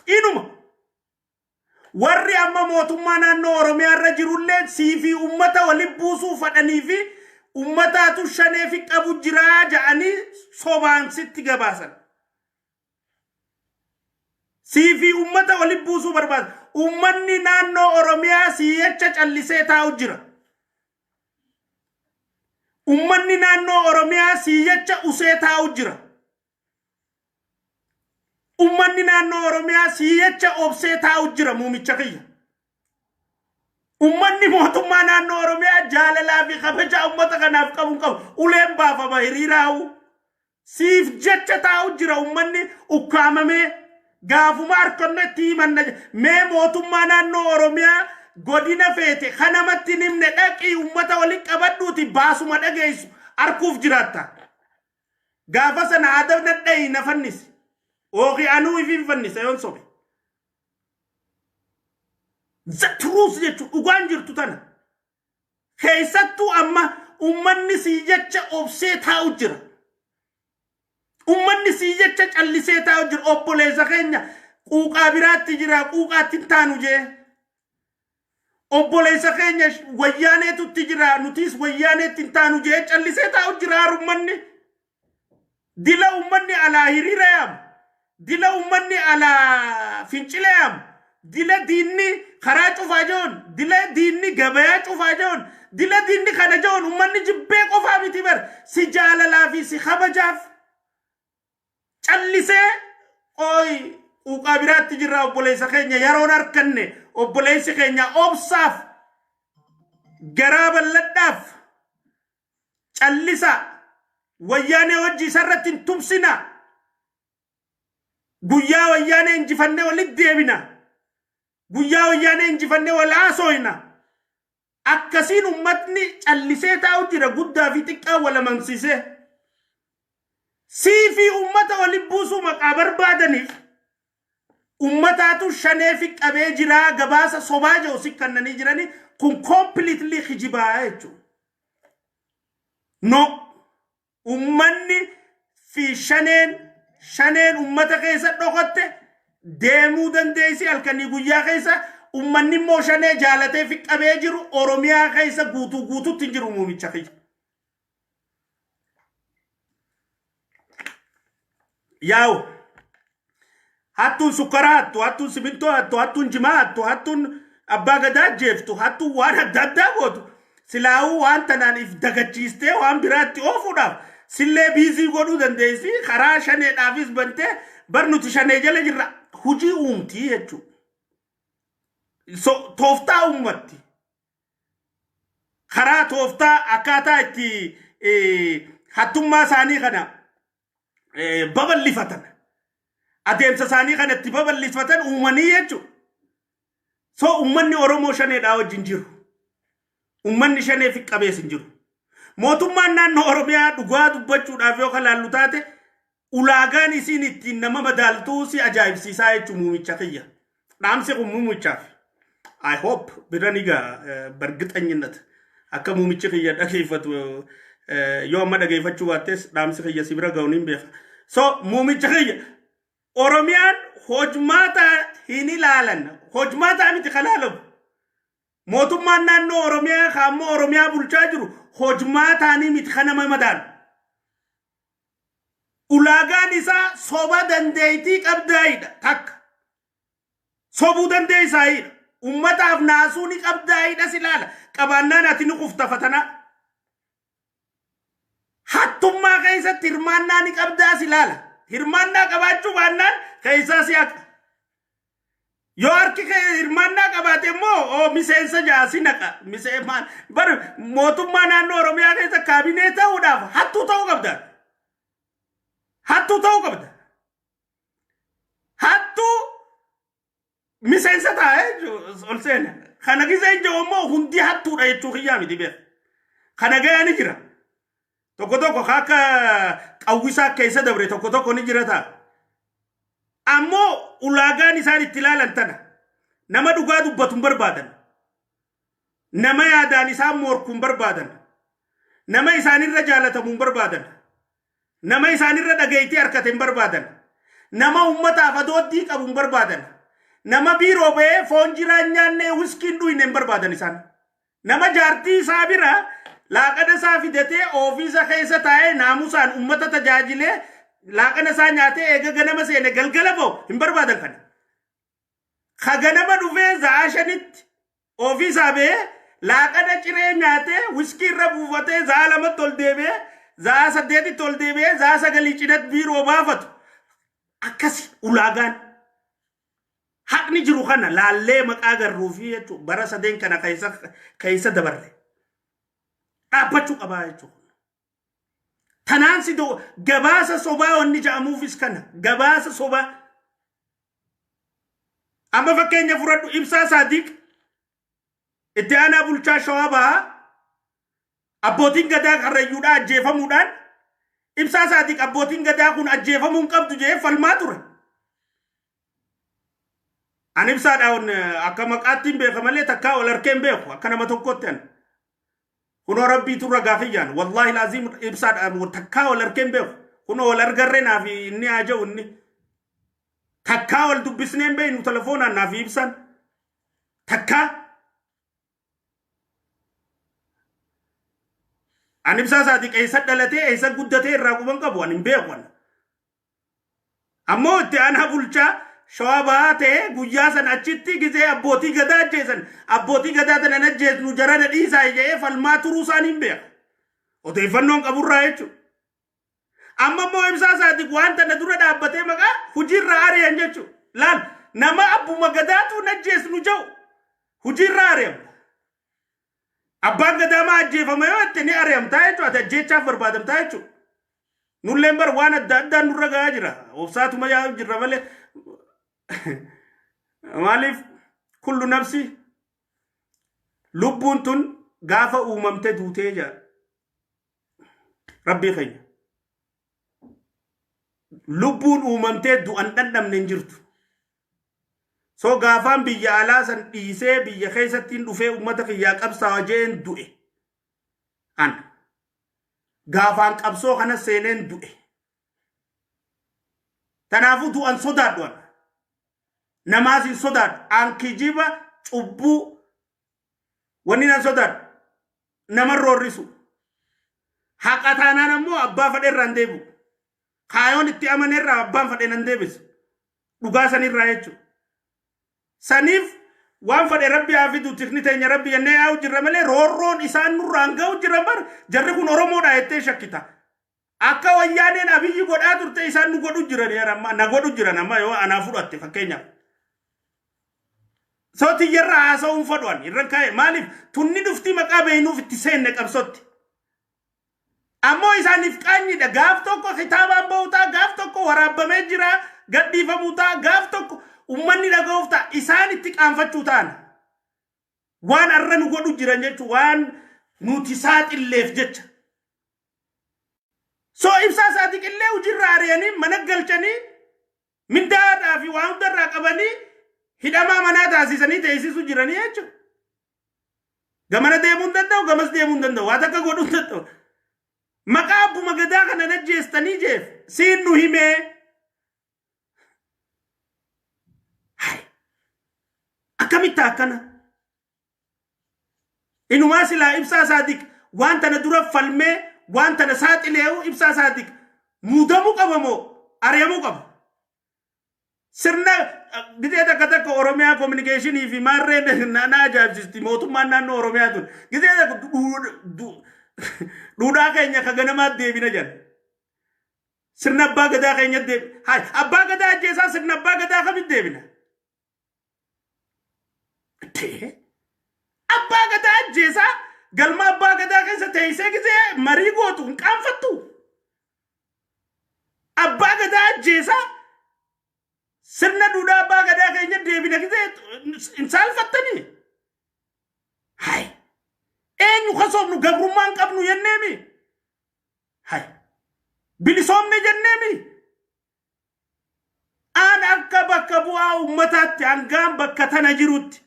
Inuma. Warri amma mootummaa naannoo Oromiyaa irra jirullee siifi ummata waliin buusuu fadhanii fi ummataatu shanee fi qabu jiraa ja'anii sobaan sitti gabaasan. Siifi ummata waliin buusuu barbaada. Ummanni naannoo Oromiyaa siyyacha callisee taa'u jira. Ummanni naannoo Oromiyaa siyyacha usee taa'u jira. Ummanni naannoo Oromiyaa siyyacha obsee taa'u jira muumicha kiyya. Ummanni mootummaa naannoo Oromiyaa jaalalaa fi kabaja ummata kanaaf qabu uleen baafama hiriiraa'u. Siif jecha taa'u jira ummanni ukkaamamee. Gaafuma harkannetti himanna mee mootummaa naannoo Oromiyaa godina feete kanamatti nimne dhaqii ummata waliin qabadhuuti baasuma dhageessu harkuuf jiraatta. Gaafa sana aada nadhayi na fannisi. Ooqii anuu ifi fannisa yoon sobe. Zatruus jechuun dhugaan jirtu tana. Keessattuu amma ummanni siyyacha obsee taa'u jira. Ummanni siyyacha callisee taa'u jira obboleessa keenya quuqaa biraatti jira quuqaatti taanu jee. Obboleessa keenya wayyaaneetutti jira nutis wayyaaneetti taanu jee callisee taa'u jira ummanni. dila ummanni ala hirirayam dila ummanni ala fincilayam dila dinni karaa cufaajoon dila dinni gabayaa cufaajoon dila dinni kana joon ummanni jibbee qofaa miti bar si jaalalaa fi si kabajaaf callisee oy uqaa biraatti jirra obboleessa keenya yeroon harkanne obboleessi keenya obsaaf garaa bal'adhaaf callisa wayyaanee hojii isarratti hin tumsina guyyaa wayyaanee injifannee walitti deebina guyyaa wayyaanee injifannee wal haasoyna akkasiin ummatni callisee taa'u jira guddaa fi xiqqaa wal amansiisee sii fi ummata waliin buusuu maqaa barbaadaniif ummataatu shanee fi qabee jira gabaasa sobaa jiru si kannanii jiranii kun completely hijibaa jechuudha. No ummanni fi shaneen ummata keessa dhokotte deemuu dandeessi halkanii guyyaa keessa ummanni immoo shanee jaalatee fi qabee jiru Oromiyaa keessa guutuutti hin jiru muumicha keessa. Yaa'u hattuun sukkara hattu hattuun simintoo hattu hattuun jimaa hattu hattuun abbaa gadaa jeeftu hattuun waan adda addaa gootu silaa'uu waan tanaan if dagachiistee waan biraatti oofuudhaaf sillee biizii godhuu dandeessi karaa shaneedhaafis bantee barnuti shanee jala jirra hujii uumtii jechuudha. Tooftaa uummatti karaa tooftaa akkaataa itti hattummaa isaanii kana babal'ifatan adeemsa isaanii kanatti babal'ifatan uumanii jechuudha. So uummanni Oromoo shaneedhaa wajjin jiru. Uummanni shanee fi qabees hin jiru. Mootummaan naannoo Oromiyaa dhugaa dubbachuudhaaf yoo kalaallu taate ulaagaan isiin ittiin nama madaaltuu si ajaa'ibsiisaa jechuun muumicha kiyya. Dhaamsi kun muumichaaf. I hope biranigaa bargixanyinat akka muumichi kiyya dhageeffatu yoo amma dhageeffachuu baattes dhaamsi kiyya si bira ga'uun hin beeka. So muumicha kiyya Oromiyaan hojmaata hin ilaalan hojmaata miti kalaalamu. Mootummaan naannoo Oromiyaa kaammoo Oromiyaa bulchaa jiru hojmaataanii miti kanama madaalu. Ulaagaan isaa soba dandeettii qabdaa'idha takka. Sobuu dandeessaayidha. Ummataaf naasuu ni qabdaa'idha silaala. Qabaannaan ati ni quftafatana. Hattummaa keessatti hirmaannaa ni qabdaa silaala. Hirmaannaa qabaachuu baannaan keessaa si akka. Yoo harki hirmaannaa qabaate immoo miseensa jaasi naqa. Bar mootummaa naannoo Oromiyaa keessa kaabinee ta'uudhaaf hattuu ta'uu qabda. Hattuu ta'uu qabda. Hattuu miseensa taa'ee ol seena. Kana giseen jiru immoo hundi hattuudha jechuu kiyyaa miti beeka. Kana ga'aa ni jira. Tokko tokko akka qawwisaa keessa dabre tokko ni jira ta'a. Ammoo ulaagaan isaan itti ilaalan tana. Nama dhugaa dubbatu hin barbaadan. Nama yaadaan isaan morku hin barbaadan. Nama isaanirra jaalatamu hin barbaadan. Nama isaanirra dhaga'itii harkate hin barbaadan. Nama ummataaf adooddii qabu hin barbaadan. Nama biiroo ba'ee foon jiraan nyaannee wiskiin dhuyne hin barbaadan isaan. Nama jaartii isaa bira laaqana isaa fidatee ofiisa keessa taa'ee naamusaan ummata tajaajilee laaqana isaa nyaatee eega ganama seene galgala ba'u hin barbaadan kana. Ka ganama dhufee za'a shanitti ofiisaa ba'ee laaqana ciree nyaatee wiskii irra buufatee za'a lamatti ol deebi'ee za'a saddeetitti ol deebi'ee za'a sagalii cinatti biiroo baafatu. Akkasi ulaagaan. Haqni jiru kana laallee maqaa garruufii jechuudha. Bara sadeen kana keessa dabarre. Dhaabbachuu qabaa jechuudha. Tanaan si gabaasa sobaa wanni ja'amuufis kana. Gabaasa sobaa. Amma fakkeenya fudhadhu Ibsaa Saadiq. Itti aanaa bulchaa Shawaa Bahaa. Abbootiin gadaa Karrayyuudhaa ajjeefamuudhaan. Ibsaa Saadiq abbootiin gadaa kun ajjeefamuu hin qabdu jedhee falmaa ture. Ani ibsaadhaan akka maqaattiin beeka malee takkaa wal harkeen beeku akka nama tokkotti an. Kunoo rabbiitu ragaa fiyyaan wallahi laaziim ibsaadhaan takkaa wal harkeen beeku. Kunoo wal argarree naaf inni haa jiru inni. Takkaa wal dubbisneen beeknu telefoonaan naaf ibsan. Takkaa. Ani ibsaa isaati keessa dhalatee eessa guddatee irraa quban qabu ani hin beeku. Ammoo itti aanaa bulchaa shawaa bahaa ta'e guyyaa san achitti gisee abbootii gadaa ajjeesan abbootii gadaa tanan ajjeesnu jarana dhiisaa jedhee falmaa turuu isaanii hin beeku. Odeeffannoon qaburraa jechuudha. Amma immoo ibsaa isaati wanta na dura dhaabbatee maqaa hojiirra ari'an jechuudha. Laal nama abbuma gadaatu najjeesnu jau hojiirra ari'am. Abbaan gadaa maa ajjeefama yoo itti ni ari'amtaa jechuudha. Ati ajjeechaaf barbaadamtaa jechuudha. Nulleen bar waan adda addaa nurra gahaa jira. Obsaatuma yaa jirra malee maaliif kullu nafsi lubbuun tun gaafa uumamte duutee jira. Rabbii keenya. Lubbuun uumamtee du'an dhandhamne hin jirtu. So gaafaan biyya alaa san dhiisee biyya keessattiin dhufee uummata kiyyaa qabsaa jeen du'e. An gaafaan qabsoo kana seeneen du'e. Tanaafuu du'an sodaadhu an. Namaas hin sodaadhu. An kijiba cubbuu wanni nan sodaadhu. Nama roorrisu. Haqa taanaan ammoo abbaa fadhe irraa hin deebi'u. Kaayoon itti amane irraa abbaan fadhe nan deebisu. Dhugaa sanirraa jechuudha. Saniif waan fadhe rabbi haafidu tikni teenya rabbi jennee yaa'u jirra malee roorroon isaan nurraan ga'u jirra bar jarri kun Oromoodha jettee shakkita. Akka wayyaaneen abiyyi godhaa turte isaan nu godhu jiran amma na godhu jiran amma yoo anaa fudhatte fakkeenyaaf. Sooti yerra haasa'uun fadhuan irran kaa'e maaliif tunni dhufti maqaa beeynuuf itti seenne qabsotti. Ammoo isaaniif qaanyidha gaaf tokko kitaabaan ba'uutaa gaaf tokko waraabamee jira gadhiifamuutaa gaaf tokko ummanni dhaga'uuf ta'a isaan itti qaanfachuu ta'an. Waan arra nu godhu jiran jechuun waan nuti saaxilleef jecha. So ibsaa isaati qillee hojiirra ari'anii mana galchanii mindaadhaa fi waan hundarraa qabanii hidhamaa manaa taasisanii teessisuu jiranii jechuudha. Gamana deemuu hin danda'u gamas deemuu hin danda'u waan akka godhuu hin danda'u. Maqaa abbuma gadaa kana najjeestanii jeef siin nu himee. Akkamitti akkana? Inumaa silaa ibsaa isaati waan tana dura falmee waan tana saaxilee'u ibsaa isaati muudamuu qaba moo ari'amuu qaba? Sirna gizee takka Oromiyaa kominikeeshinii fi maarreen na ajaa'ibsiisti mootummaan naannoo Oromiyaa tun gizee takka duudhaa keenya ka ganamaa deebina jedhan. Sirna abbaa gadaa keenya deebina. Hai abbaa gadaa ajjeesaa sirna abbaa gadaa kamitti deebina? Abbaa gadaa ajjeesaa galma abbaa gadaa keessa teessee gizee marii gootu hin qaanfattu. Abbaa gadaa ajjeesaa sirna duudhaa abbaa gadaa keenya deebina gizee hin saalfattanii. Hai eenyu kasoofnu gabrummaan qabnu jenneemi. Hai bilisoomne jenneemi. Aan akka bakka bu'aa ummataatti hangaan bakka tana jirutti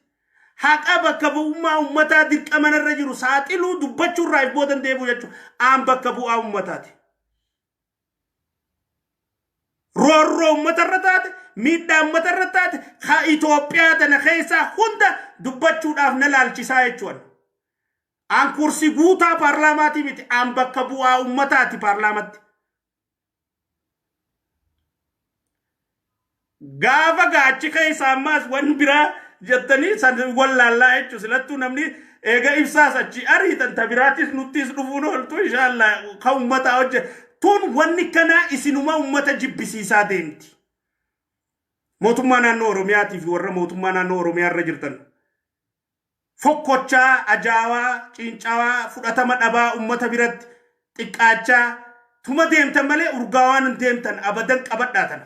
haqa bakka bu'ummaa ummataa dirqama irra jiru saaxiluu dubbachuu irraa if boodan deebi'u jechuudha. Aan bakka bu'aa ummataati. Roorroo ummata irra taate miidhaa ummata irra taate ka Itoophiyaa tana keessaa hunda dubbachuudhaaf na laalchisaa jechuudha. Aan kursi guutaa paarlaamaatii miti aan bakka bu'aa ummataati paarlaamatti. Gaafa gaachi keessa ammaas wan biraa jettanii san wallaallaa jechuun silattuu namni eega ibsaas achi ariitan tabiraatis nuttis dhufuun ooltu inshaallah kan ummataa hojje tun wanni kanaa isinuma ummata jibbisiisaa deemti. Mootummaa naannoo Oromiyaatii fi warra mootummaa naannoo Oromiyaa irra jirtan. Fokkochaa, ajaawaa, ciincaawaa, fudhatama dhabaa ummata biratti xiqqaachaa tuma deemtan malee urgaawaan hin deemtan abadan qabadhaa tana.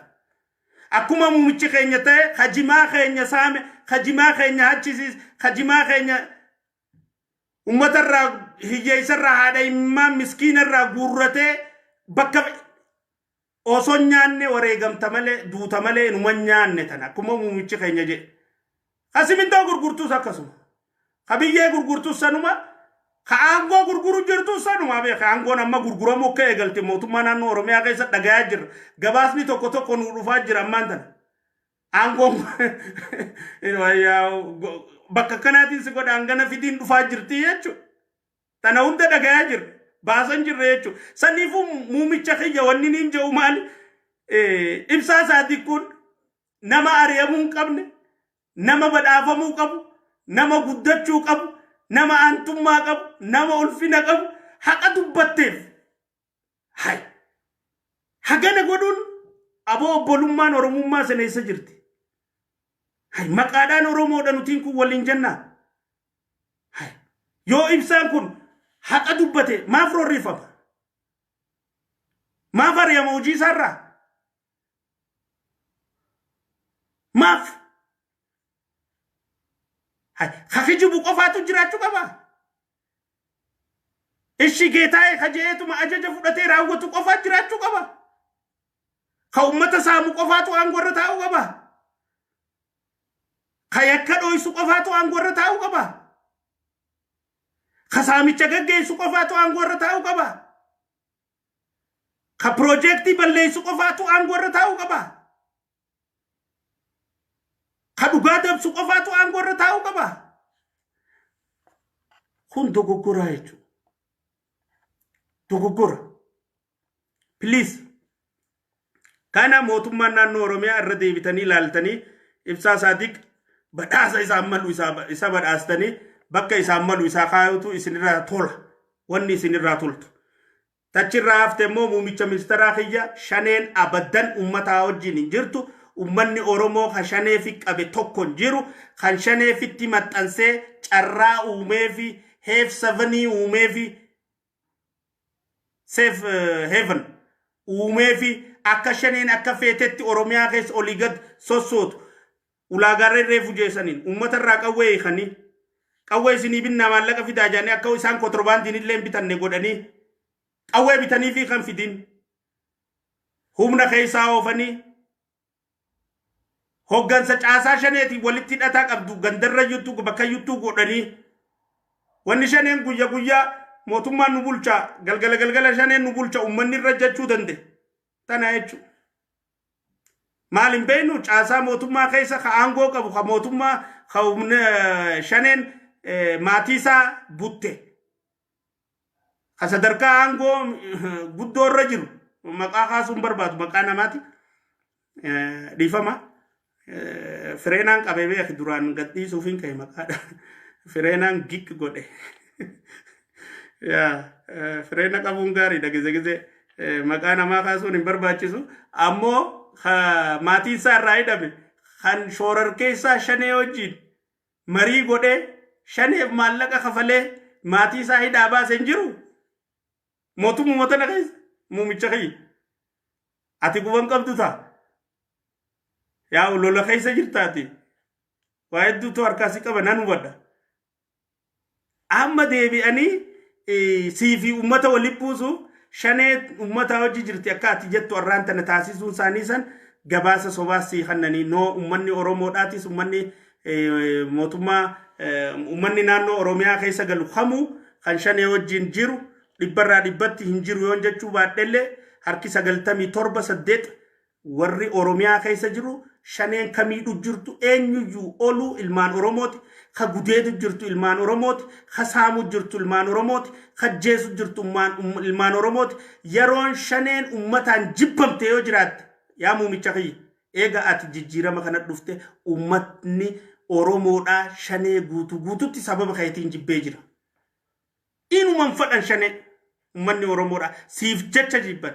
Akkuma muummichi keenya ta'e hajimaa keenya saame hajimaa keenya hachisiis hajimaa keenya ummata irraa hiyyeessa irraa haadha immaa miskiina irraa guurratee bakka osoo nyaanne wareegamta malee duuta malee numa nyaanne tana akkuma muummichi keenya jedhe. Kasimintoo gurgurtuus akkasuma. Kabiyyee gurgurtuus sanuma ka aangoo gurguru jirtu sanuma beeka aangoon amma gurguramu akka eegalte mootummaa naannoo Oromiyaa keessa dhagayaa jirra. Gabaasni tokko tokko nu dhufaa jira ammaan tana. Aangoon bakka kanaatiin si godha hangana fidiin dhufaa jirti jechuudha. Tana hunda dhagayaa jirra. baasan jirre jechuudha. Saniifuu muumicha kiyya wanni niin jedhu maali? Ibsaa isaatii kun nama ari'amuu hin qabne, nama badhaafamuu qabu, nama guddachuu qabu, nama aantummaa qabu, nama ulfina qabu, haqa dubbatteef. Hai. Hagana godhuun aboo obbolummaan Oromummaa sana eessa jirti? Hai. Maqaadhaan Oromoodha nutiin kun waliin jennaa. Hai. Yoo ibsaan kun haqa dubbate maaf roorrifama? Maaf ari'ama hojii isaarraa? Maaf? Hai. Hakijibu qofaatu jiraachuu qaba. Ishi geetaa'e kajeetuma ajaja fudhatee raawwatu qofaa jiraachuu qaba. Ka ummata saamu qofaatu aangorra taa'uu qaba. Ka yakka dho'isu qofaatu aangorra taa'uu qaba. Ka saamicha gaggeessu qofaatu aangorra taa'uu qaba. Ka piroojeektii balleessu qofaatu aangorra taa'uu qaba. Ka dhugaa dabsu qofaatu aangorra taa'uu qaba. Kun dogoggoraa jechuudha. Dogoggora. Please. Kana mootummaan naannoo Oromiyaa irra deebitanii ilaaltanii ibsaa Saadiq badhaasa isaan malu isa badhaastanii bakka isaan malu isaa kaayutu isinirraa tola. Wanni isinirraa toltu. Tachirraa hafte immoo muumicha ministeeraa kiyya shaneen abaddan ummataa wajjin hin jirtu. Ummanni Oromoo kan shaneefi qabe tokko hin jiru. Kan shaneefitti maxxansee carraa uumeefi heef savanii uumeefi safe heaven uumeefi akka shaneen akka feetetti Oromiyaa keessa olii gad sossootu ulaagarree reefu jeesaniin ummata irraa qawwee hiikanii qawwee isinii binnaa maallaqa fidaa jaanii akka isaan kontirbaandiin illee bitanne godhanii qawwee bitanii fi kan fidin humna keessaa oofanii hoggansa caasaa shaneetiin walitti hidhataa qabdu gandarra juttu bakka juttu godhanii wanni shaneen guyyaa mootummaan nu bulcha galgala shaneen nu bulcha ummanni irra jechuu dande tana jechu maalin beenu caasaa mootummaa keessa ka aangoo qabu ka mootummaa ka shaneen maatiisaa butte ka sadarkaa aangoo guddoo irra jiru maqaa kaasuun barbaadu maqaa namaati dhiifama fireenaan qabee beek duraan gadhiisuufiin ka'e maqaadha fireenaan gik godhe ya fireena qabuun gaariidha gize maqaa namaa kaasuun hin barbaachisu ammoo maatiin isaa irraa hidhame kan shoorar keessaa shanee wajjin marii godhee shaneef maallaqa kafalee maatii isaa hidhaa baase hin jiru mootummaa tana keessa muumicha kiyya ati guban qabdu ta'a yaa lola keessa jirtaati waa hedduutu harkaasi qaba nan hubadha amma deebi'anii siifi ummata walitti buusuuf shanee ummata hojii jirti akka ati jettu arraan tana taasisuu isaanii san gabaasa sobaas kannanii noo ummanni Oromoodhaatis ummanni mootummaa ummanni naannoo Oromiyaa keessa galu kamuu kan shanee wajjin jiru dhibbarraa dhibbatti hin jiru yoon jechuu baadhellee harki 97 warri Oromiyaa keessa jiru shaneen kamiidhu jirtu eenyuyyuu oluu ilmaan Oromooti ka gudeedu jirtu ilmaan Oromooti ka saamu jirtu ilmaan Oromooti ka jeesu jirtu ilmaan Oromooti yeroon shaneen ummataan jibbamte yoo jiraatte yaa muumicha kiyya eega ati jijjiirama kana dhufte ummatni Oromoodhaa shanee guututti sababa kayitiin jibbee jira inuman fadhan shanee ummanni Oromoodhaa siif jecha jibban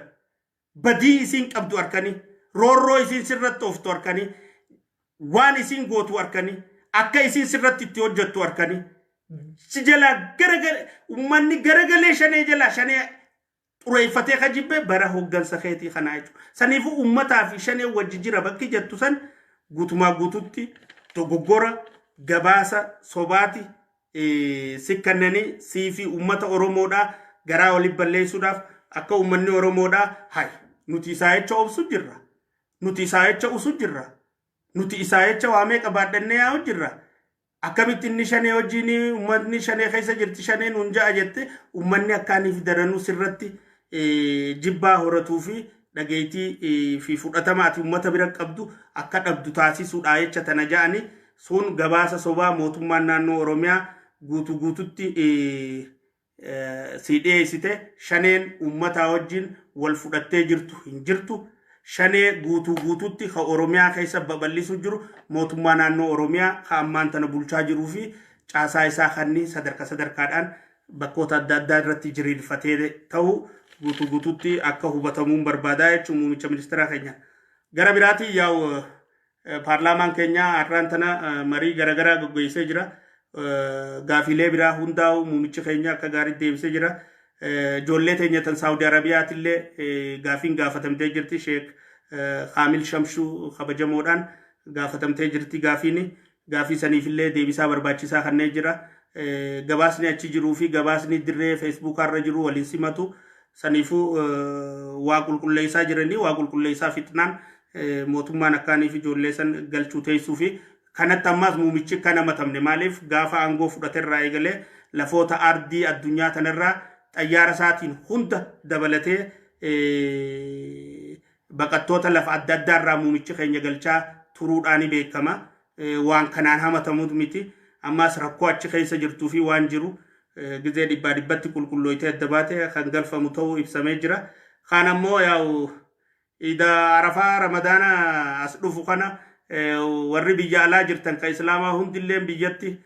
badii isiin qabdu arkanii roorroo isiin sirratti ooftu arkanii waan isiin gootu arkanii akka isiin sirratti itti hojjettu arkanii jala garagale ummanni garagalee shanee jala shanee xureeffatee ka jibbe bara hoggansa keetii kana jechuudha saniifuu ummataa fi shanee wajji jira bakki jettu san guutumaa guututti dogoggora gabaasa sobaati sikkannanii siifi ummata Oromoodhaa garaa waliin balleessuudhaaf akka ummanni Oromoodhaa hay nuti isaa jecha obsu jirra nuti isaa jecha usu jirra nuti isaa jecha waamee qabaadhannee yaa jirra akkamitti inni shanee wajjin ummanni shanee keessa jirti shaneen hunjaa jette ummanni akkaaniif daranuu sirratti jibbaa horatuu fi dhageetii fi fudhatamaati ummata bira qabdu akka dhabdu taasisuudha jecha tana ja'anii sun gabaasa sobaa mootummaan naannoo Oromiyaa guututti dhiyeessite shaneen ummata wajjin wal fudhattee jirtu hin jirtu. Shanee guutuutti ka Oromiyaa keessa babal'isu jiru mootummaa naannoo Oromiyaa ka ammaan tana bulchaa jiruu fi caasaa isaa kanni sadarkaadhaan bakkoota adda addaa irratti jiriirfatee ta'u guutuutti akka hubatamuun barbaadaa jechuun muummicha ministeeraa keenya. Gara biraatii yaa'u paarlaamaan keenya har'aan tana marii garaagaraa gaggeessee jira. Gaafilee biraa hundaa'u muummichi keenya akka gaariitti deebisee jira. Ijoollee teenya tan Saawudi Arabiyaatillee gaafiin gaafatamtee jirti. Sheek Kaamil Shamshuu kabajamoodhaan gaafatamtee jirti gaafii saniifillee deebisaa barbaachisaa kanneen jira. Gabaasni achi jiruu fi gabaasni dirree feesbuukaarra jiru waliin simatu. Saniifuu waa qulqulleessaa jiranii waa qulqulleessaa fixnaan mootummaan akkaaniif ijoollee san galchuu teessuu fi kanatti ammaas muummichi kana matamne maaliif gaafa aangoo fudhaterraa eegalee lafoota ardii addunyaa tanarraa xayyaara isaatiin hunda dabalatee baqattoota lafa adda addaarraa muummichi keenya galchaa turuudhaan beekama. Waan kanaan hamatamuutu miti. Ammaas rakkoo achi keessa jirtuu fi waan jiru gizee dhibbatti qulqullooytee adda baatee kan galfamu ta'uu ibsamee jira. Kaan ammoo yaa'u Ida Arafaa Ramadaana as dhufu kana warri biyya alaa jirtan ka Islaamaa hundillee biyyatti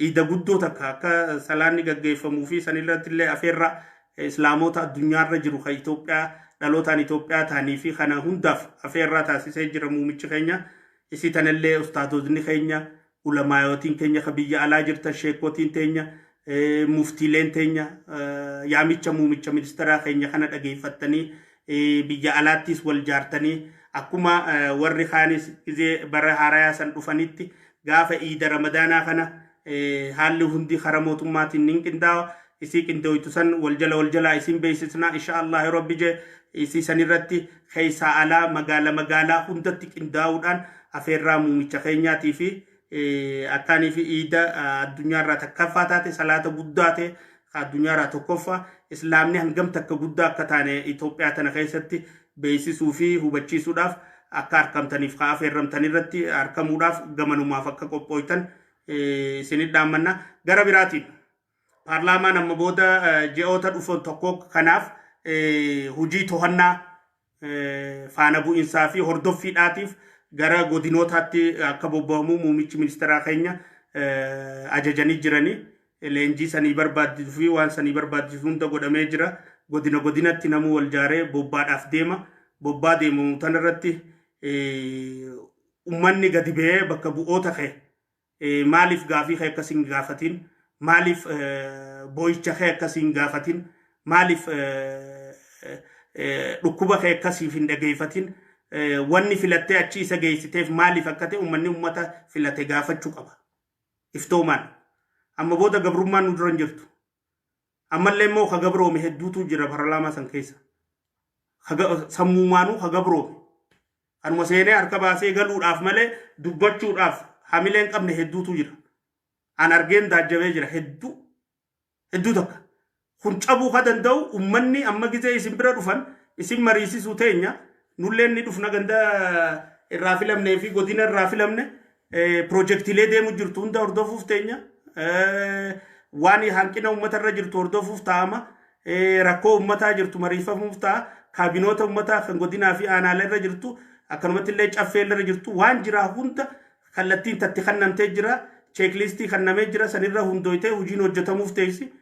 Ida guddoo takka akka salaanni gaggeeffamuu fi sanirrattillee afeerra Islaamoota addunyaarra jiru ka Itoophiyaa dhalootaan Itoophiyaa ta'anii fi kana hundaaf afeerraa taasisee jira muummichi keenya. Isii tanallee ustaatotni keenya ulamaayotiin keenya ka biyya alaa jirtan sheekotiin teenya muftiileen teenya yaamicha muummicha ministeeraa keenya kana dhageeffattanii biyya alaattis wal jaartanii akkuma warri kaanis gizee bara haarayaa san dhufanitti gaafa Iida Ramadaanaa kana haalli hundi karaa mootummaatiin nin qindaawa. Isii qindooytu san wal jala isin beeksisna inshaallah rabbi je isii sanirratti keessaa alaa magaalaa hundatti qindaa'uudhaan afeerraa muummicha keenyaatii fi akkaanii fi Iida addunyaarraa takkaffaa taate salaata guddaa ta'e addunyaarraa tokkoffaa Islaamni hangam takka guddaa akka taane Itoophiyaa tana keessatti beeksisuu fi hubachiisuudhaaf akka harkamtaniif ka afeerramtanirratti harkamuudhaaf gamanumaaf akka qophooytan isinit dhaammanna. Gara biraatiin paarlaamaan amma booda ji'oota dhufan tokko kanaaf hujii to'annaa faana bu'insaa fi hordoffiidhaatiif gara godinootaatti akka bobba'amu muummichi ministeeraa keenya ajajanii jiranii. Leenjii sanii barbaachisu fi waan sanii barbaachisu hunda godhamee jira. Godinatti namuu wal jaaree bobbaadhaaf deema. Bobbaa deemu tanarratti ummanni gadi ba'ee bakka bu'oota kee maaliif gaafii kee akkasiin gaafatin, maaliif boo'icha kee akkasiin gaafatin, maaliif dhukkuba kee akkasiif hin dhageeffatin, wanni filattee achi isa geessiteef maaliif akka ta'e ummanni ummata filate gaafachuu qaba. Iftoomaan amma booda gabrummaan nu duran jirtu. Ammallee immoo ka gabroome hedduutu jira paarlaamaa san keessa. Sammuumaanuu ka gabroome. Kanuma seenee harka baasee galuudhaaf malee dubbachuudhaaf hamileen qabne hedduutu jira. An argeen daajjabee jira hedduu takka. Kun cabuu ka danda'u ummanni amma gizee isin bira dhufan isin mariisisuu teenya nulleen ni dhufna ganda irraa filamnee fi godina irraa filamne piroojeektiilee deemu jirtu hunda hordofuuf teenya. Waan hanqina uummatarra jirtu hordofuuf taa'ama. Rakkoo uummataa jirtu mariifamuuf ta'a. Kaabinoota uummataa kan godinaa fi aanaalee jirtu akkanumatti illee caffeellee jirtu waan jira hunda kallattiin tatti kannamtee jira. Cheeklistii kannamee jira sanirra hundooytee hojiin hojjetamuuf teessi.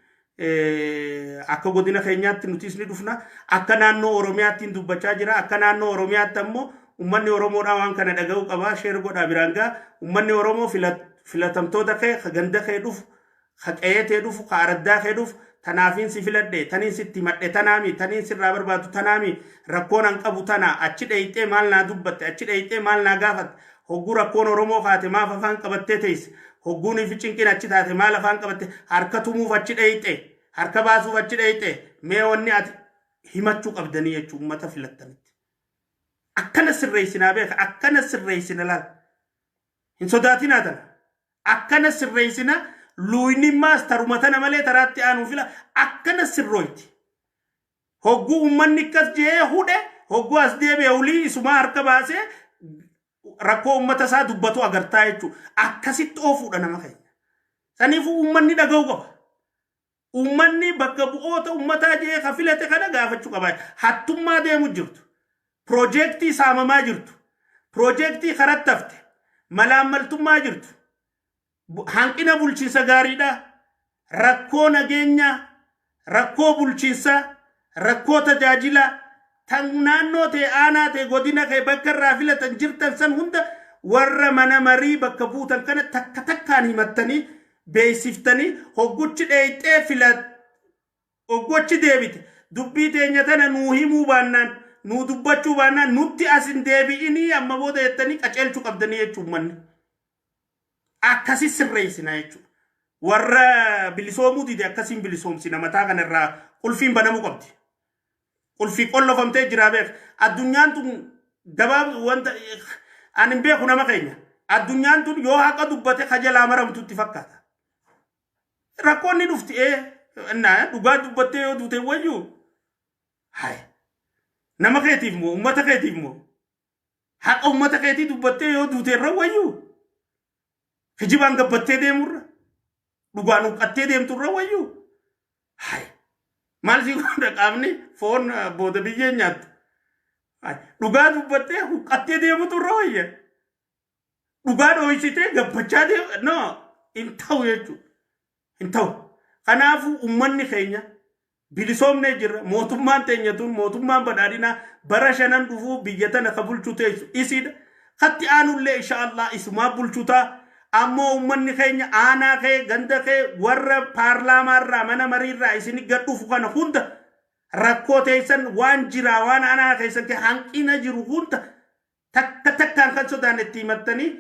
Akka godina keenyaatti nutis ni dhufna. Akka naannoo Oromiyaatti dubbachaa jira. Akka naannoo Oromiyaatti ammoo uummanni Oromoodhaa waan kana dhaga'uu qabaa. Sheer godhaa biraan gaa uummanni Oromoo filatamtoota kee ganda kee dhufu qe'ee tee dhufu araddaa kee dhufu tanaafiin si filadhe taniin sitti madhe tanaami taniin sirraa barbaadu tanaami rakkoon an qabu tana achi dheeyxee maal naa dubbatte achi dheeyxee maal naa gaafatte hogguu rakkoon Oromoo kaate maaf afaan qabattee teesse hogguun fi cinqin achi taate maal afaan qabatte harka tumuuf achi dheeyxee harka baasuuf achi dheeyxee mee wanni ati himachuu qabdanii jechuu uummata filattanitti. Akkana sirreessinaa beeka akkana sirreessina laal hin sodaatinaa tana. Akkana sirreessina luuyni maastaruma tana malee taraatti aanuu fila akkana sirrooyti. Hogguu uummanni akkas jee hudhe hogguu as deebi'e ulii isumaa harka baasee rakkoo uummata isaa dubbatu agartaa jechuudha. Akkasitti oofuudha nama keenya. Saniifuu uummanni dhaga'uu qaba. ummanni bakka bu'oota ummataa jee kafilate kana gaafachuu qaba. Hattummaa deemu jirtu. Projektii saamamaa jirtu. Projektii karattafte. Malaammaltummaa jirtu. Hanqina bulchiinsa gaariidha. Rakkoo nageenya, rakkoo bulchiinsa, rakkoo tajaajila tan naannoo ta'e aanaa ta'e godina kee bakka irraa filatan jirtan san hunda warra mana marii bakka buutan kana takka takkaan himattanii beeksiftanii hogguchi dheeyxee filat hoggochi deebite dubbii teenya tana nuu himuu baannaan nuu dubbachuu baannaan nutti asin deebi'inii amma booda jettanii qaceelchuu qabdanii jechuun manni akkasi sirreessina jechuudha. Warra bilisoomuu dide akkasiin bilisoomsina mataa kanarraa qulfiin banamuu qabdi. Qulfii qollofamtee jira beek. Addunyaan tun gabaab wanta anin beeku nama keenya. Addunyaan tun yoo haqa dubbate kajalaa maramtutti fakkaata. Rakkoonni dhufti dhugaa dubbattee yoo duute wayyuu. Hai. Nama keetiif moo ummata keetiif moo haqa ummata keetii dubbattee yoo duute irra wayyuu. Kijibaan gabbattee deemurra. Dhugaan uqqattee deemturra wayyuu. Hai. Maal si godha qaamni foon booda biyyee nyaattu. Dhugaa dubbattee huqqattee deemutu irra wayya. Dhugaa dho'isitee gabbachaa deemu no hin ta'u jechuudha. Hin ta'u. Kanaafuu uummanni keenya bilisoomnee jirra. Mootummaan teenya tun mootummaan badhaadhinaa bara 5 dhufuu biyya tana ka bulchuu teessu isiidha. Katti aanullee inshaallah isumaa bulchuutaa. Ammoo uummanni keenya aanaa kee ganda kee warra paarlaamaarraa mana mariirraa isin gadhuufu kana hunda rakkoo teessan waan jiraa waan aanaa keessan kee hanqina jiru hunda takka takkaan kan sodaan itti himattanii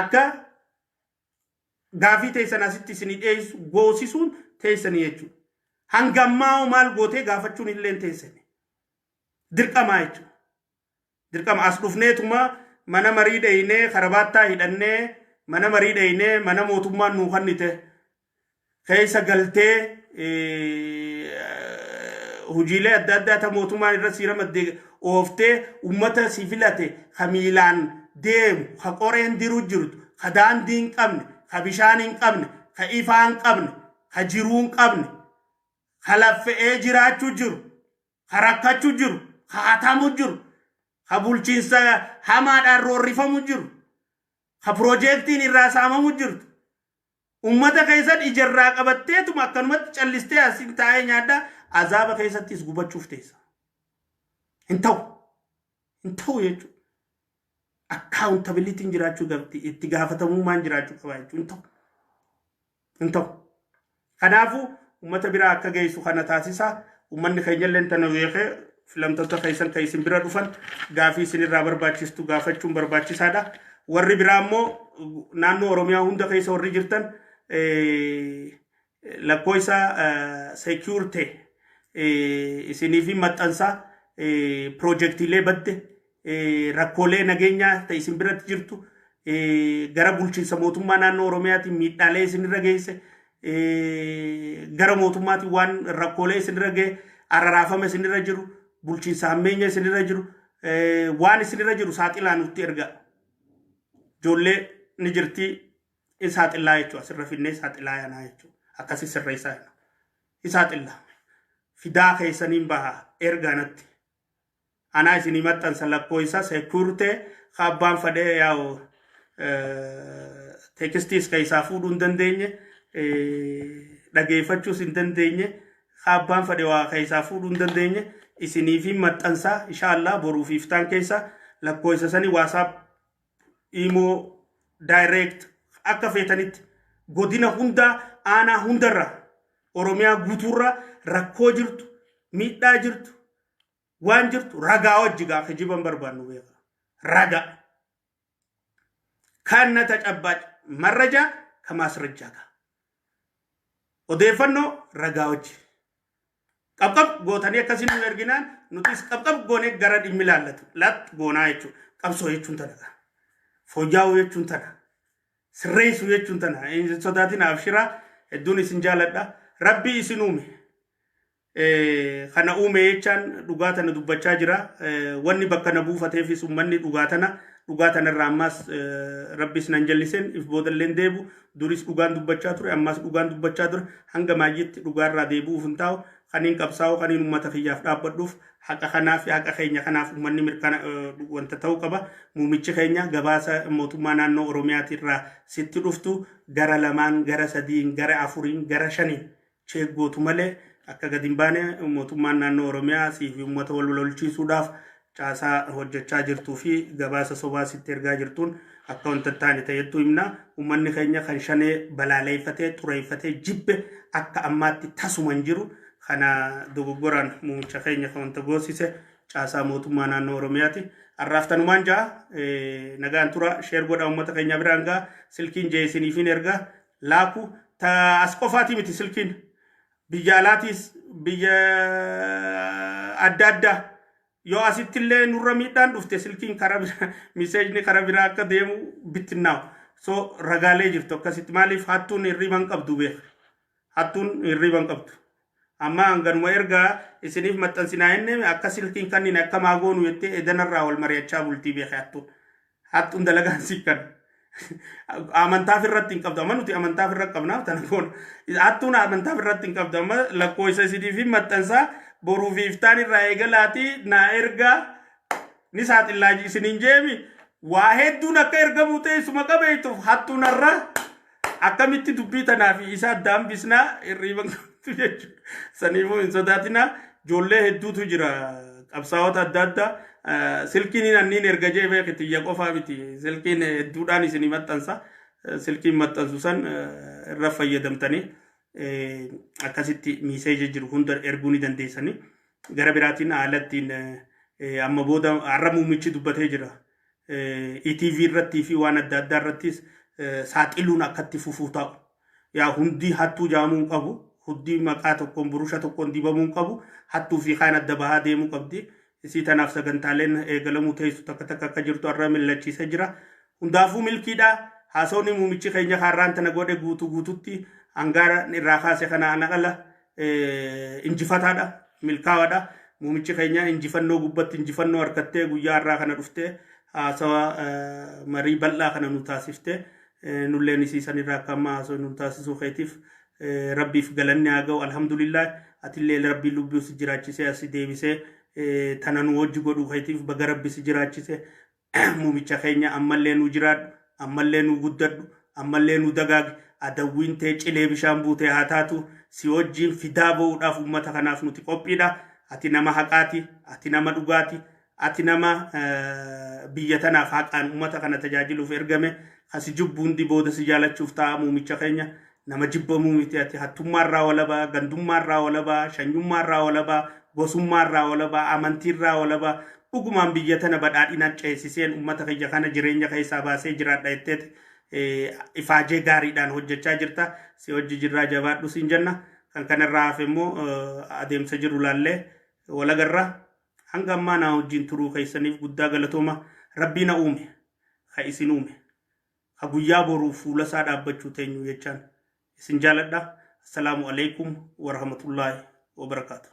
akka gaafii teessan asitti isin dhiyeessu goosisuun teessanii jechuudha. Hangammaa maal gootee gaafachuun illee teessanii. Dirqamaa jechuudha. Dirqama as dhufneetuma mana marii dheeyinee karabaattaa hidhannee mana marii dheeyinee mana mootummaan nuu kannite keessa galtee hujiilee adda addaa ta mootummaan irra siira maddee ooftee ummata si filate ka miilaan deemu ka qoreen diru jirtu ka daandii hin qabne ka bishaan hin qabne ka ifaa hin qabne ka jiruu hin qabne ka laffe'ee jiraachuu jiru ka rakkachuu jiru ka hatamu jiru ka bulchiinsa hamaadhaan roorrifamu jiru. Ha projektiin irraa saamamu jirtu. Ummata keessatti ijarraa qabatteetuma akkanumatti callistee asin taa'ee nyaadhaa azaaba keessattis gubachuuf teessa. Hin ta'u. Hin ta'u jechuudha. Accountability jiraachuu qabdi. Itti gaafatamummaan jiraachuu qaba jechuudha. Hin ta'u. Hin ta'u. Kanaafuu ummata biraa akka geessu kana taasisa. Ummanni keenya illee tana beekee filamtoota keessan kan isin bira dhufan gaafii isinirraa barbaachistu gaafachuun barbaachisaadha. Warri biraa immoo naannoo Oromiyaa hunda keessa warri jirtan lakkoofsa security isiniif maxxansaa projektiilee badde rakkoolee nageenyaa ta'e isin biratti jirtu gara bulchiinsa mootummaa naannoo Oromiyaatiin miidhaalee isinirra geesse gara mootummaatiin waan rakkoolee isinirra ga'e araraafama isinirra jiru bulchiinsa hammeenya isinirra jiru waan isinirra jiru saaxilaan nutti erga. Jolle ni jirti isaaxillaa jechuudha. Asirra finnee isaaxillaa yaanaa jechuudha. Akkasii sirreessaa yaana. Isaaxillaa. Fidaa keessaniin bahaa ergaanatti. Anaa isinii maxxansa lakkoofsa seekuurtee abbaan fadhee yaa'u teekistiis keessaa fuudhuu hin dandeenye dhageeffachuus hin dandeenye abbaan fadhee waa keessaa fuudhuu hin dandeenye isiniif maxxansaa inshaallah boruuf iftaan keessa lakkoofsa sanii waasaap imo direct akka feetanitti godina hunda aanaa hundarra Oromiyaa guutuurra rakkoo jirtu miidhaa jirtu waan jirtu ragaa wajjigaa kijiban barbaannu beeka raga kana tacabbac marraja kamaasrajjaaka odeeffannoo ragaa wajji qabqab gootanii akkasiin nu erginaan nutis qabqab goonee gara dhimmi laallatu lat goonaa jechuudha qabsoo jechuun tana fooyya'uu jechuun tana sirreessuu jechuun tana sodaatiin abshiraa hedduun isin jaaladha rabbii isin uume kana uume jechaan dhugaa tana dubbachaa jira wanni bakka na buufateefis ummanni dhugaa tana dhugaataan irraa ammas rabbis nan jalliseen if boodalleen deebu duris dhugaan dubbachaa ture ammas dhugaan dubbachaa ture hanga maayyitti dhugaarraa deebi'uuf hin taa'u kaniin qabsaa'u kaniin ummata kiyyaaf dhaabbadhuuf haqa kanaaf haqa keenya kanaaf ummanni mirkana wanta ta'uu qaba muumichi keenya gabaasa mootummaa naannoo Oromiyaatirraa sitti dhuftu gara lamaan gara sadiin gara afuriin gara shaniin cheeggootu malee akka gadi hin baane mootummaan naannoo Oromiyaa siif ummata wal lolchiisuudhaaf caasaa hojjechaa jirtuu fi gabaasa sobaa sitti ergaa jirtuun akka wanta taane ta'ettu himna ummanni keenya kan shanee balaaleeffatee xureeffatee jibbe akka ammaatti tasuman jiru kana dogoggoraan muumicha keenya kan wanta goosise caasaa mootummaa naannoo Oromiyaati arraaftanumaan jaa nagaan tura sheer godha ummata keenya biraan gaa silkiin jeesiniifin ergaa laaku ta as qofaati miti silkiin biyya alaatis biyya adda addaa yoo asittillee nurra miidhaan dhufte silkiin karaa miseejni karaa biraa akka deemu bittinnaaw so ragaalee jirtu akkasitti maaliif hattuun hirriban qabdu beek hattuun hirriban qabdu amma hanganuma ergaa isiniif maxxansinaa enne akka silkiin kanniin akka maagoonu jettee edanarraa wal mari'achaa bultii beek hattuun dalagaan sikkan amantaaf irratti hin qabdu amma nuti amantaaf irratti qabnaaf tana koon hattuun amantaaf irratti hin qabdu amma lakkoofsa isiniif maxxansaa boruuf iftaan irraa eegalaati naa ergaa ni saaxillaaji isiniin jeemi waa hedduun akka ergamuu ta'e suma qabeeytuuf hattuunarra akkamitti dubbii tanaaf isa addaan bisnaa hirriban qabdu jechuudha saniifuu hin sodaatinaa ijoollee hedduutu jira qabsaa'ota adda addaa silkiin anniin erga jee beekti iyya qofaa miti silkiin hedduudhaan isinii maxxansa silkiin maxxansu san irra fayyadamtanii akkasitti miiseeje jiru hunda erguu ni dandeessanii gara biraatiin haalattiin amma booda har'a muummichi dubbatee jira ETV irratti fi waan adda addaa irrattis saaxiluun akkatti fufuu ta'u yaa hundi hattuu jaamuu qabu hundi maqaa tokkoon burusha tokkoon dibamuu qabu hattuu fi kaan adda bahaa deemuu qabdi isii tanaaf sagantaaleen eegalamuu teessu takka takka akka jirtu har'a millachiisee jira hundaafuu milkiidha haasawni muummichi keenya har'aan tana godhe guututti angara irraa kaase kana anaqala injifataadha milkaawaadha muumichi keenya injifannoo gubbatti injifannoo harkattee guyyaa irraa kana dhuftee haasawa marii bal'aa kana nu taasiftee nulleen isiisan irraa akka amma haasoo nu taasisuu keetiif rabbiif galanni haa ga'u alhamdulillah atillee rabbii lubbius jiraachisee asi deebisee tana nu wajji godhuu keetiif baga rabbis jiraachisee muumicha keenya ammallee nu jiraadhu ammallee nu guddadhu ammallee nu dagaagi adawwiin ta'e cilee bishaan buutee haa taatu si wajjiin fidaa ba'uudhaaf uummata kanaaf nuti qophiidha ati nama haqaati ati nama dhugaati ati nama biyya tanaaf haqaan uummata kana tajaajiluuf ergame kasi jubbuun booda si jaalachuuf ta'a muumicha keenya nama jibbamuu miti ati hattummaarraa walabaa gandummaarraa walabaa shanyummaarraa walabaa gosummaarraa walabaa amantiirraa walabaa dhugumaan biyya tana badhaadhinaan ceesiseen uummata kiyya kana jireenya keessaa baasee jiraadha jetteeti ifaajee gaariidhaan hojjechaa jirta si hojii jirraa jabaadhu siin jenna kan kanarraa hafe immoo adeemsa jiru laallee walagarraa hanga ammaa naa wajjin turuu keessaniif guddaa galatooma rabbii na uume ka isin uume ka guyyaa boruu fuula isaa dhaabbachuu teenyu jechaan isin jaaladha assalaamu alaikum warahmatullaahi wabarakaatu